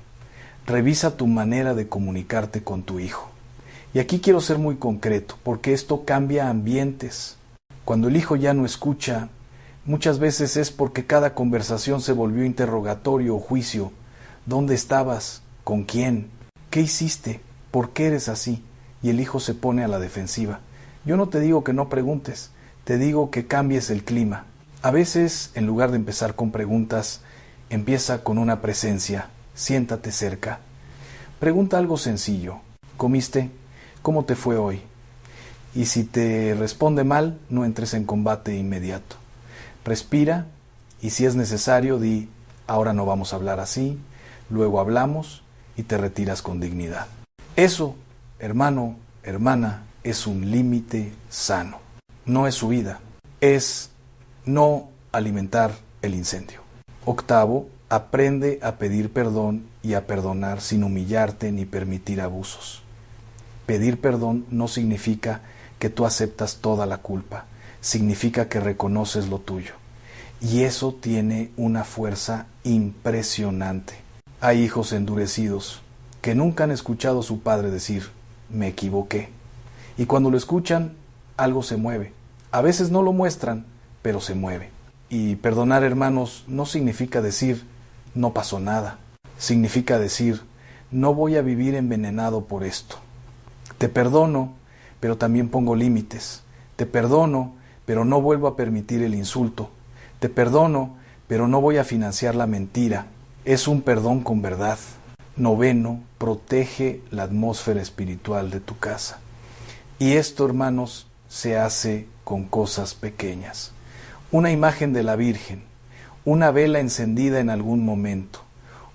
revisa tu manera de comunicarte con tu hijo. Y aquí quiero ser muy concreto, porque esto cambia ambientes. Cuando el hijo ya no escucha, muchas veces es porque cada conversación se volvió interrogatorio o juicio. ¿Dónde estabas? ¿Con quién? ¿Qué hiciste? ¿Por qué eres así? Y el hijo se pone a la defensiva. Yo no te digo que no preguntes, te digo que cambies el clima. A veces, en lugar de empezar con preguntas, empieza con una presencia. Siéntate cerca. Pregunta algo sencillo. ¿Comiste? ¿Cómo te fue hoy? Y si te responde mal, no entres en combate inmediato. Respira y si es necesario, di, ahora no vamos a hablar así, luego hablamos y te retiras con dignidad. Eso, hermano, hermana, es un límite sano. No es huida, es no alimentar el incendio. Octavo, aprende a pedir perdón y a perdonar sin humillarte ni permitir abusos. Pedir perdón no significa que tú aceptas toda la culpa, significa que reconoces lo tuyo. Y eso tiene una fuerza impresionante. Hay hijos endurecidos que nunca han escuchado a su padre decir, me equivoqué. Y cuando lo escuchan, algo se mueve. A veces no lo muestran, pero se mueve. Y perdonar, hermanos, no significa decir, no pasó nada. Significa decir, no voy a vivir envenenado por esto. Te perdono, pero también pongo límites. Te perdono, pero no vuelvo a permitir el insulto. Te perdono, pero no voy a financiar la mentira. Es un perdón con verdad. Noveno, protege la atmósfera espiritual de tu casa. Y esto, hermanos, se hace con cosas pequeñas. Una imagen de la Virgen, una vela encendida en algún momento,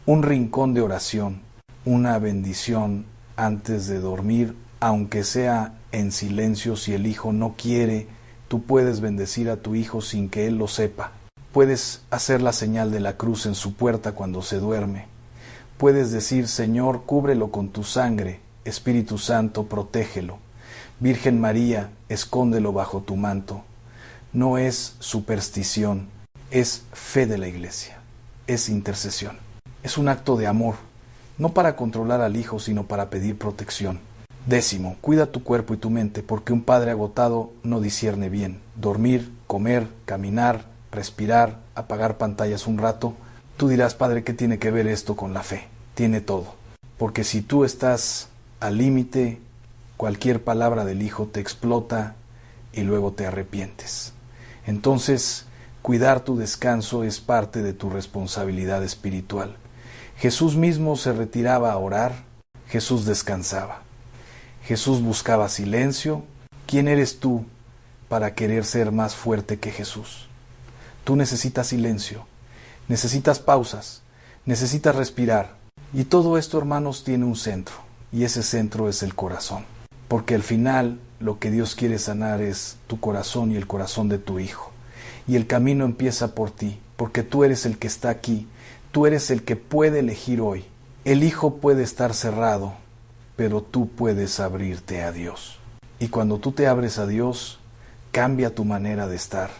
un rincón de oración, una bendición antes de dormir, aunque sea en silencio. Si el hijo no quiere, tú puedes bendecir a tu hijo sin que él lo sepa. Puedes hacer la señal de la cruz en su puerta cuando se duerme. Puedes decir, Señor, cúbrelo con tu sangre, Espíritu Santo, protégelo. Virgen María, escóndelo bajo tu manto. No es superstición, es fe de la Iglesia, es intercesión. Es un acto de amor, no para controlar al hijo, sino para pedir protección. Décimo, cuida tu cuerpo y tu mente, porque un padre agotado no discierne bien. Dormir, comer, caminar, respirar, apagar pantallas un rato. Tú dirás, padre, ¿qué tiene que ver esto con la fe? Tiene todo. Porque si tú estás al límite, cualquier palabra del hijo te explota y luego te arrepientes. Entonces, cuidar tu descanso es parte de tu responsabilidad espiritual. Jesús mismo se retiraba a orar, Jesús descansaba. Jesús buscaba silencio. ¿Quién eres tú para querer ser más fuerte que Jesús? Tú necesitas silencio, necesitas pausas, necesitas respirar. Y todo esto, hermanos, tiene un centro, y ese centro es el corazón. Porque al final lo que Dios quiere sanar es tu corazón y el corazón de tu hijo. Y el camino empieza por ti, porque tú eres el que está aquí, tú eres el que puede elegir hoy. El hijo puede estar cerrado, pero tú puedes abrirte a Dios. Y cuando tú te abres a Dios, cambia tu manera de estar.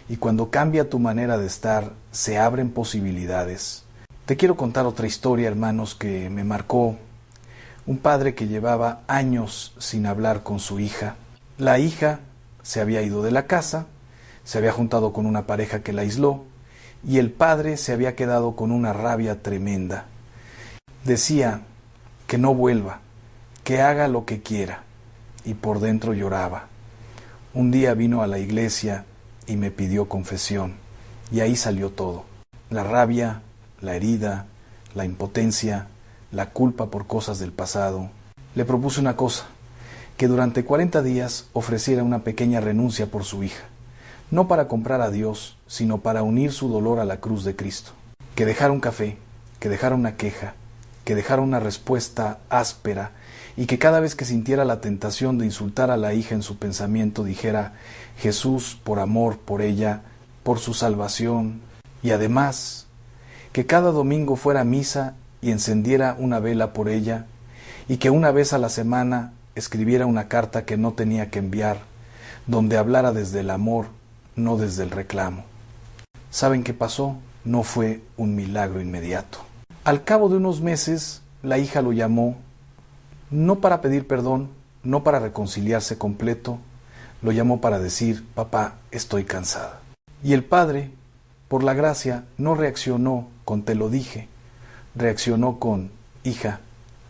Y cuando cambia tu manera de estar, se abren posibilidades. Te quiero contar otra historia, hermanos, que me marcó. Un padre que llevaba años sin hablar con su hija. La hija se había ido de la casa, se había juntado con una pareja que la aisló, y el padre se había quedado con una rabia tremenda. Decía que no vuelva, que haga lo que quiera, y por dentro lloraba. Un día vino a la iglesia y me pidió confesión, y ahí salió todo. La rabia, la herida, la impotencia, la culpa por cosas del pasado. Le propuse una cosa, que durante 40 días ofreciera una pequeña renuncia por su hija, no para comprar a Dios, sino para unir su dolor a la cruz de Cristo. Que dejara un café, que dejara una queja, que dejara una respuesta áspera, y que cada vez que sintiera la tentación de insultar a la hija en su pensamiento dijera, Jesús, por amor por ella, por su salvación, y además, que cada domingo fuera a misa y encendiera una vela por ella, y que una vez a la semana escribiera una carta que no tenía que enviar, donde hablara desde el amor, no desde el reclamo. ¿Saben qué pasó? No fue un milagro inmediato. Al cabo de unos meses, la hija lo llamó, no para pedir perdón, no para reconciliarse completo, lo llamó para decir, papá, estoy cansada. Y el padre, por la gracia, no reaccionó con te lo dije, reaccionó con, hija,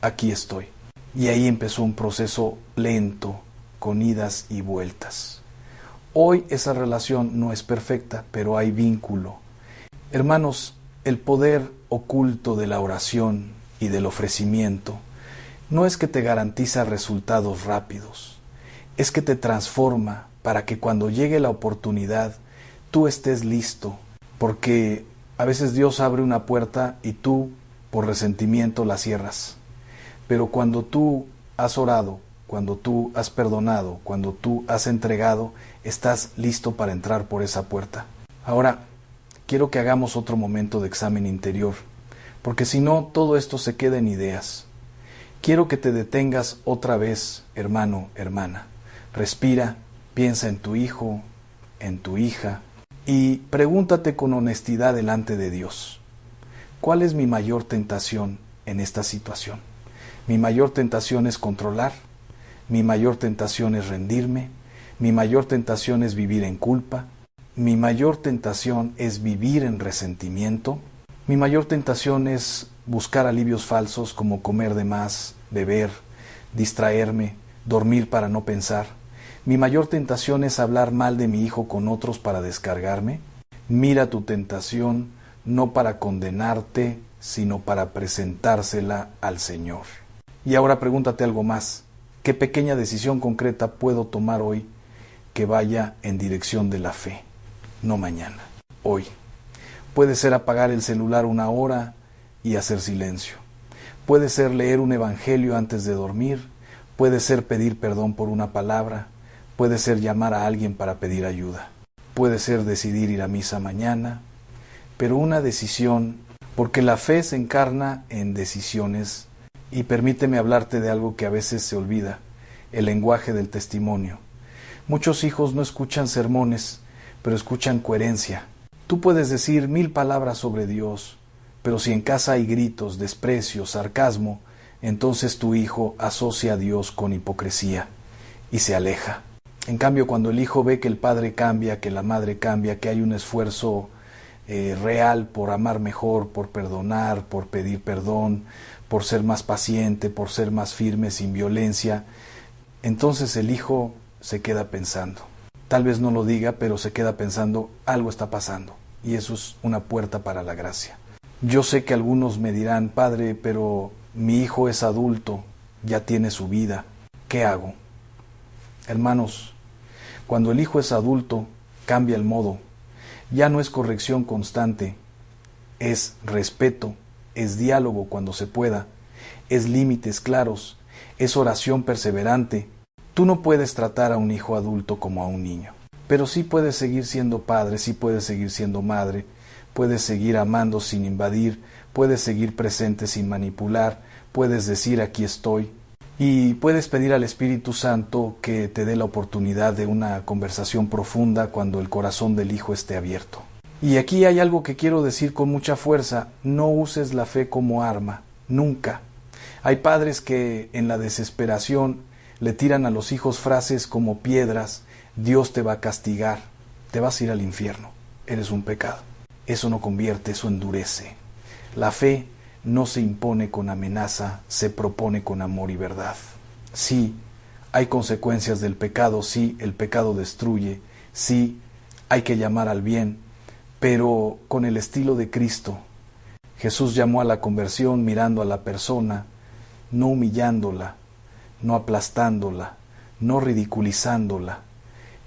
aquí estoy. Y ahí empezó un proceso lento, con idas y vueltas. Hoy esa relación no es perfecta, pero hay vínculo. Hermanos, el poder oculto de la oración y del ofrecimiento no es que te garantiza resultados rápidos, es que te transforma para que cuando llegue la oportunidad tú estés listo, porque a veces Dios abre una puerta y tú, por resentimiento, la cierras. Pero cuando tú has orado, cuando tú has perdonado, cuando tú has entregado, estás listo para entrar por esa puerta. Ahora, quiero que hagamos otro momento de examen interior, porque si no, todo esto se queda en ideas. Quiero que te detengas otra vez, hermano, hermana. Respira, piensa en tu hijo, en tu hija, y pregúntate con honestidad delante de Dios, ¿cuál es mi mayor tentación en esta situación? Mi mayor tentación es controlar, mi mayor tentación es rendirme, mi mayor tentación es vivir en culpa, mi mayor tentación es vivir en resentimiento, mi mayor tentación es buscar alivios falsos como comer de más, beber, distraerme, dormir para no pensar. Mi mayor tentación es hablar mal de mi hijo con otros para descargarme. Mira tu tentación no para condenarte, sino para presentársela al Señor. Y ahora pregúntate algo más. ¿Qué pequeña decisión concreta puedo tomar hoy que vaya en dirección de la fe? No mañana, hoy. Puede ser apagar el celular una hora y hacer silencio. Puede ser leer un evangelio antes de dormir. Puede ser pedir perdón por una palabra. Puede ser llamar a alguien para pedir ayuda. Puede ser decidir ir a misa mañana. Pero una decisión, porque la fe se encarna en decisiones. Y permíteme hablarte de algo que a veces se olvida, el lenguaje del testimonio. Muchos hijos no escuchan sermones, pero escuchan coherencia. Tú puedes decir 1000 palabras sobre Dios, pero si en casa hay gritos, desprecio, sarcasmo, entonces tu hijo asocia a Dios con hipocresía y se aleja. En cambio, cuando el hijo ve que el padre cambia, que la madre cambia, que hay un esfuerzo real por amar mejor, por perdonar, por pedir perdón, por ser más paciente, por ser más firme, sin violencia, entonces el hijo se queda pensando. Tal vez no lo diga, pero se queda pensando, algo está pasando, y eso es una puerta para la gracia. Yo sé que algunos me dirán, padre, pero mi hijo es adulto, ya tiene su vida, ¿qué hago? Hermanos, cuando el hijo es adulto, cambia el modo. Ya no es corrección constante, es respeto, es diálogo cuando se pueda, es límites claros, es oración perseverante. Tú no puedes tratar a un hijo adulto como a un niño, pero sí puedes seguir siendo padre, sí puedes seguir siendo madre, puedes seguir amando sin invadir, puedes seguir presente sin manipular, puedes decir aquí estoy, y puedes pedir al Espíritu Santo que te dé la oportunidad de una conversación profunda cuando el corazón del hijo esté abierto. Y aquí hay algo que quiero decir con mucha fuerza, no uses la fe como arma, nunca. Hay padres que en la desesperación le tiran a los hijos frases como piedras, Dios te va a castigar, te vas a ir al infierno, eres un pecado. Eso no convierte, eso endurece. La fe no se impone con amenaza, se propone con amor y verdad. Sí, hay consecuencias del pecado, sí, el pecado destruye, sí, hay que llamar al bien, pero con el estilo de Cristo. Jesús llamó a la conversión mirando a la persona, no humillándola, no aplastándola, no ridiculizándola.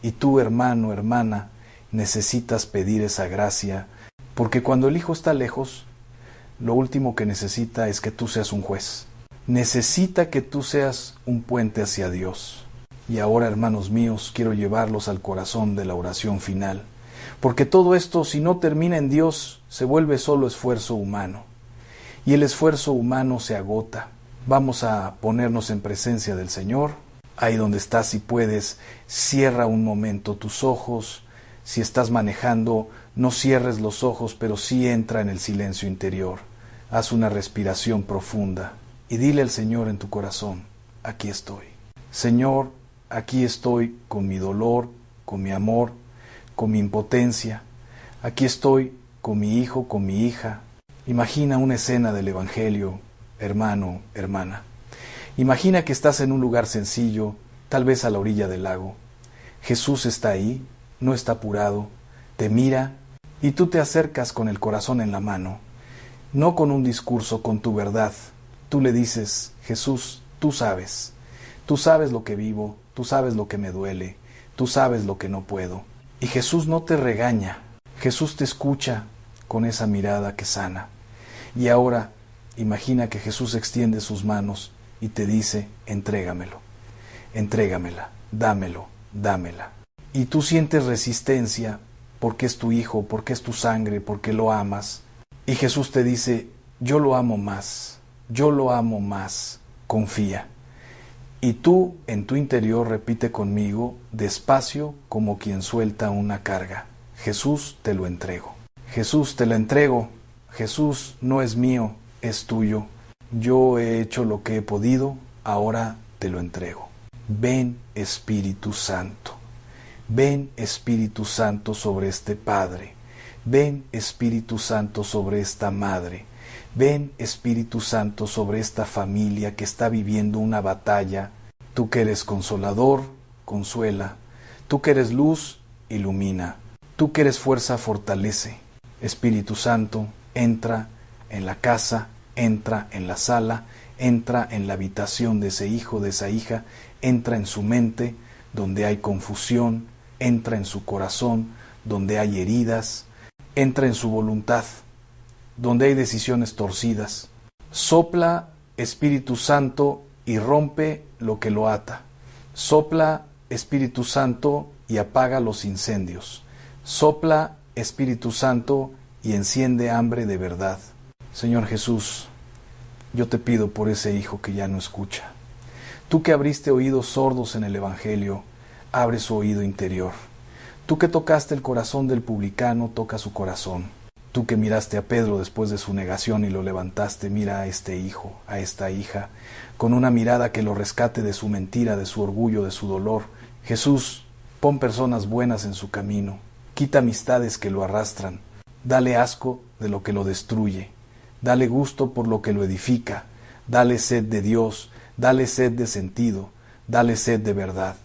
Y tú, hermano, hermana, necesitas pedir esa gracia, porque cuando el hijo está lejos, lo último que necesita es que tú seas un juez. Necesita que tú seas un puente hacia Dios. Y ahora, hermanos míos, quiero llevarlos al corazón de la oración final, porque todo esto, si no termina en Dios, se vuelve solo esfuerzo humano. Y el esfuerzo humano se agota. Vamos a ponernos en presencia del Señor. Ahí donde estás, si puedes, cierra un momento tus ojos. Si estás manejando, no cierres los ojos, pero sí entra en el silencio interior. Haz una respiración profunda y dile al Señor en tu corazón, aquí estoy. Señor, aquí estoy con mi dolor, con mi amor, con mi impotencia. Aquí estoy con mi hijo, con mi hija. Imagina una escena del Evangelio, hermano, hermana. Imagina que estás en un lugar sencillo, tal vez a la orilla del lago. Jesús está ahí, no está apurado, te mira y tú te acercas con el corazón en la mano. No con un discurso, con tu verdad. Tú le dices, Jesús, tú sabes lo que vivo, tú sabes lo que me duele, tú sabes lo que no puedo. Y Jesús no te regaña, Jesús te escucha con esa mirada que sana. Y ahora, imagina que Jesús extiende sus manos y te dice, entrégamelo, entrégamela, dámelo, dámela. Y tú sientes resistencia porque es tu hijo, porque es tu sangre, porque lo amas. Y Jesús te dice, yo lo amo más, confía. Y tú en tu interior repite conmigo, despacio como quien suelta una carga. Jesús, te lo entrego. Jesús, te lo entrego. Jesús, no es mío, es tuyo. Yo he hecho lo que he podido, ahora te lo entrego. Ven, Espíritu Santo. Ven, Espíritu Santo, sobre este Padre. Ven, Espíritu Santo, sobre esta madre. Ven, Espíritu Santo, sobre esta familia que está viviendo una batalla. Tú que eres consolador, consuela. Tú que eres luz, ilumina. Tú que eres fuerza, fortalece. Espíritu Santo, entra en la casa, entra en la sala, entra en la habitación de ese hijo, de esa hija, entra en su mente donde hay confusión, entra en su corazón donde hay heridas, entra en su voluntad donde hay decisiones torcidas. Sopla, Espíritu Santo, y rompe lo que lo ata. Sopla, Espíritu Santo, y apaga los incendios. Sopla, Espíritu Santo, y enciende hambre de verdad. Señor Jesús, yo te pido por ese hijo que ya no escucha. Tú que abriste oídos sordos en el Evangelio, abre su oído interior. Tú que tocaste el corazón del publicano, toca su corazón. Tú que miraste a Pedro después de su negación y lo levantaste, mira a este hijo, a esta hija, con una mirada que lo rescate de su mentira, de su orgullo, de su dolor. Jesús, pon personas buenas en su camino. Quita amistades que lo arrastran. Dale asco de lo que lo destruye. Dale gusto por lo que lo edifica. Dale sed de Dios. Dale sed de sentido. Dale sed de verdad.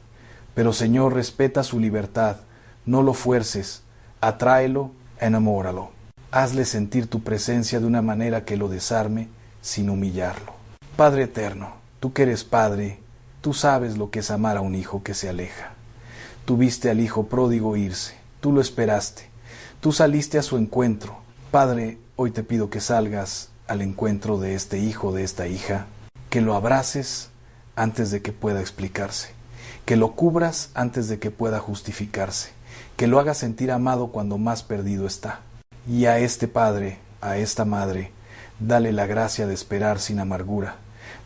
Pero Señor, respeta su libertad. No lo fuerces. Atráelo, enamóralo. Hazle sentir tu presencia de una manera que lo desarme sin humillarlo. Padre eterno, tú que eres Padre, tú sabes lo que es amar a un hijo que se aleja. Tú viste al hijo pródigo irse. Tú lo esperaste. Tú saliste a su encuentro. Padre, hoy te pido que salgas al encuentro de este hijo, de esta hija, que lo abraces antes de que pueda explicarse, que lo cubras antes de que pueda justificarse, que lo hagas sentir amado cuando más perdido está. Y a este padre, a esta madre, dale la gracia de esperar sin amargura,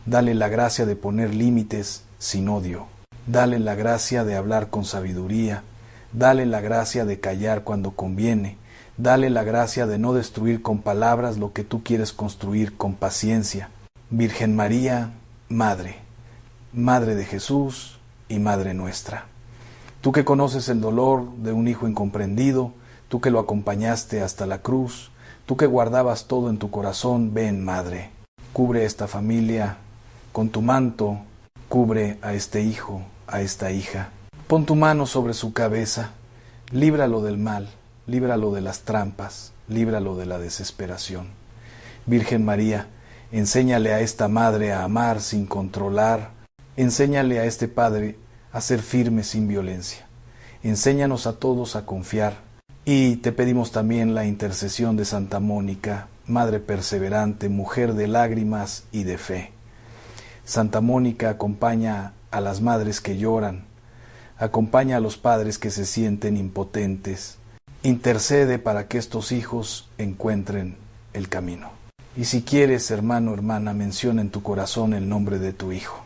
dale la gracia de poner límites sin odio, dale la gracia de hablar con sabiduría, dale la gracia de callar cuando conviene, dale la gracia de no destruir con palabras lo que tú quieres construir con paciencia. Virgen María, Madre, Madre de Jesús y Madre nuestra. Tú que conoces el dolor de un hijo incomprendido, tú que lo acompañaste hasta la cruz, tú que guardabas todo en tu corazón, ven, Madre. Cubre a esta familia con tu manto, cubre a este hijo, a esta hija. Pon tu mano sobre su cabeza, líbralo del mal, líbralo de las trampas, líbralo de la desesperación. Virgen María, enséñale a esta madre a amar sin controlar, enséñale a este padre a ser firme sin violencia. Enséñanos a todos a confiar. Y te pedimos también la intercesión de Santa Mónica, Madre perseverante, mujer de lágrimas y de fe. Santa Mónica acompaña a las madres que lloran, acompaña a los padres que se sienten impotentes, intercede para que estos hijos encuentren el camino. Y si quieres, hermano, hermana, menciona en tu corazón el nombre de tu hijo.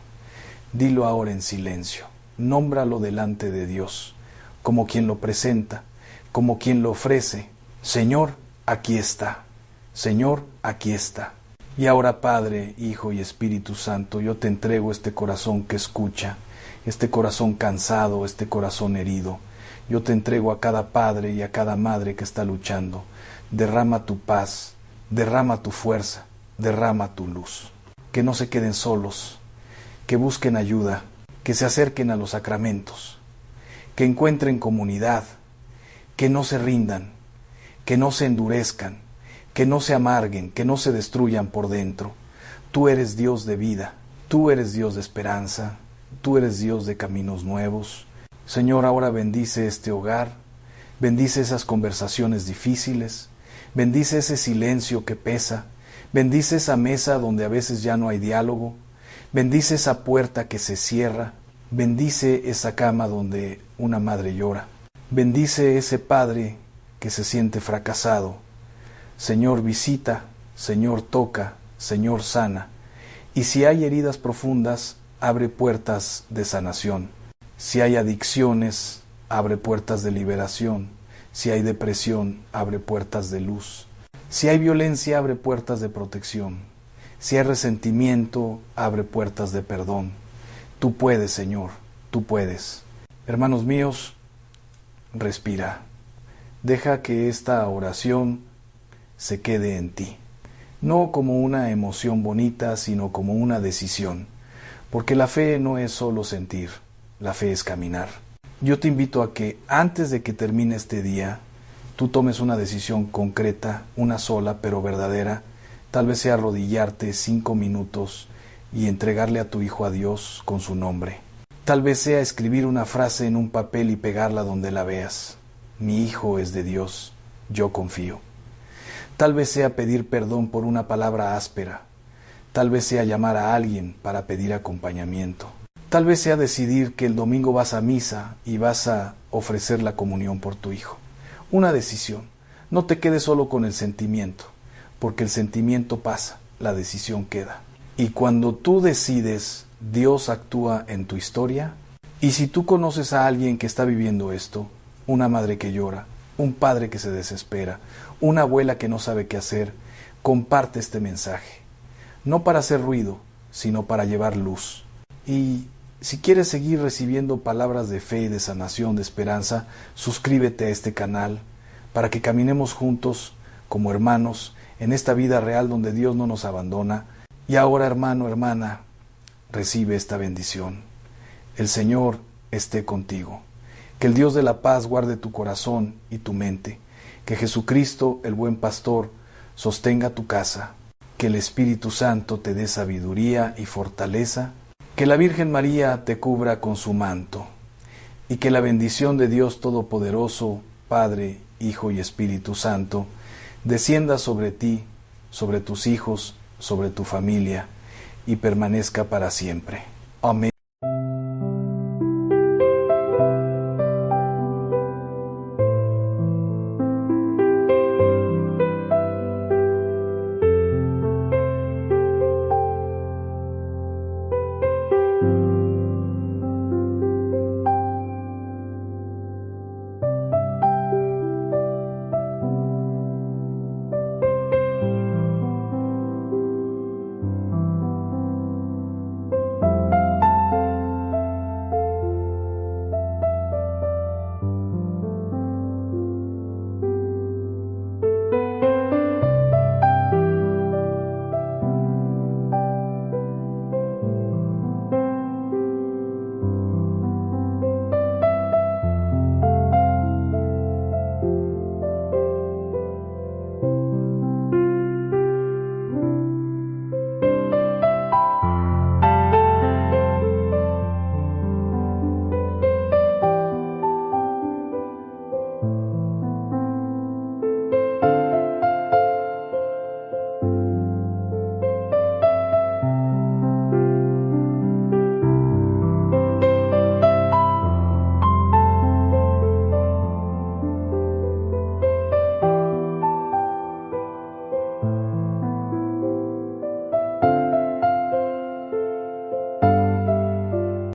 Dilo ahora en silencio, nómbralo delante de Dios, como quien lo presenta, como quien lo ofrece. Señor, aquí está. Señor, aquí está. Y ahora, Padre, Hijo y Espíritu Santo, yo te entrego este corazón que escucha, este corazón cansado, este corazón herido. Yo te entrego a cada padre y a cada madre que está luchando. Derrama tu paz, derrama tu fuerza, derrama tu luz. Que no se queden solos, que busquen ayuda, que se acerquen a los sacramentos, que encuentren comunidad, que no se rindan, que no se endurezcan, que no se amarguen, que no se destruyan por dentro. Tú eres Dios de vida, tú eres Dios de esperanza, tú eres Dios de caminos nuevos. Señor, ahora bendice este hogar, bendice esas conversaciones difíciles, bendice ese silencio que pesa, bendice esa mesa donde a veces ya no hay diálogo, bendice esa puerta que se cierra, bendice esa cama donde una madre llora. Bendice ese padre que se siente fracasado. Señor, visita, Señor, toca, Señor, sana. Y si hay heridas profundas, abre puertas de sanación. Si hay adicciones, abre puertas de liberación. Si hay depresión, abre puertas de luz. Si hay violencia, abre puertas de protección. Si hay resentimiento, abre puertas de perdón. Tú puedes, Señor, tú puedes. Hermanos míos, respira. Deja que esta oración se quede en ti. No como una emoción bonita, sino como una decisión. Porque la fe no es solo sentir, la fe es caminar. Yo te invito a que antes de que termine este día, tú tomes una decisión concreta, una sola pero verdadera. Tal vez sea arrodillarte 5 minutos y entregarle a tu hijo a Dios con su nombre. Tal vez sea escribir una frase en un papel y pegarla donde la veas. Mi hijo es de Dios, yo confío. Tal vez sea pedir perdón por una palabra áspera. Tal vez sea llamar a alguien para pedir acompañamiento. Tal vez sea decidir que el domingo vas a misa y vas a ofrecer la comunión por tu hijo. Una decisión. No te quedes solo con el sentimiento, porque el sentimiento pasa, la decisión queda. Y cuando tú decides, Dios actúa en tu historia. Y si tú conoces a alguien que está viviendo esto, una madre que llora, un padre que se desespera, una abuela que no sabe qué hacer, comparte este mensaje. No para hacer ruido, sino para llevar luz. Y si quieres seguir recibiendo palabras de fe y de sanación, de esperanza, suscríbete a este canal para que caminemos juntos como hermanos en esta vida real donde Dios no nos abandona. Y ahora, hermano, hermana, recibe esta bendición. El Señor esté contigo. Que el Dios de la paz guarde tu corazón y tu mente. Que Jesucristo, el buen pastor, sostenga tu casa. Que el Espíritu Santo te dé sabiduría y fortaleza. Que la Virgen María te cubra con su manto, y que la bendición de Dios Todopoderoso, Padre, Hijo y Espíritu Santo, descienda sobre ti, sobre tus hijos, sobre tu familia, y permanezca para siempre. Amén.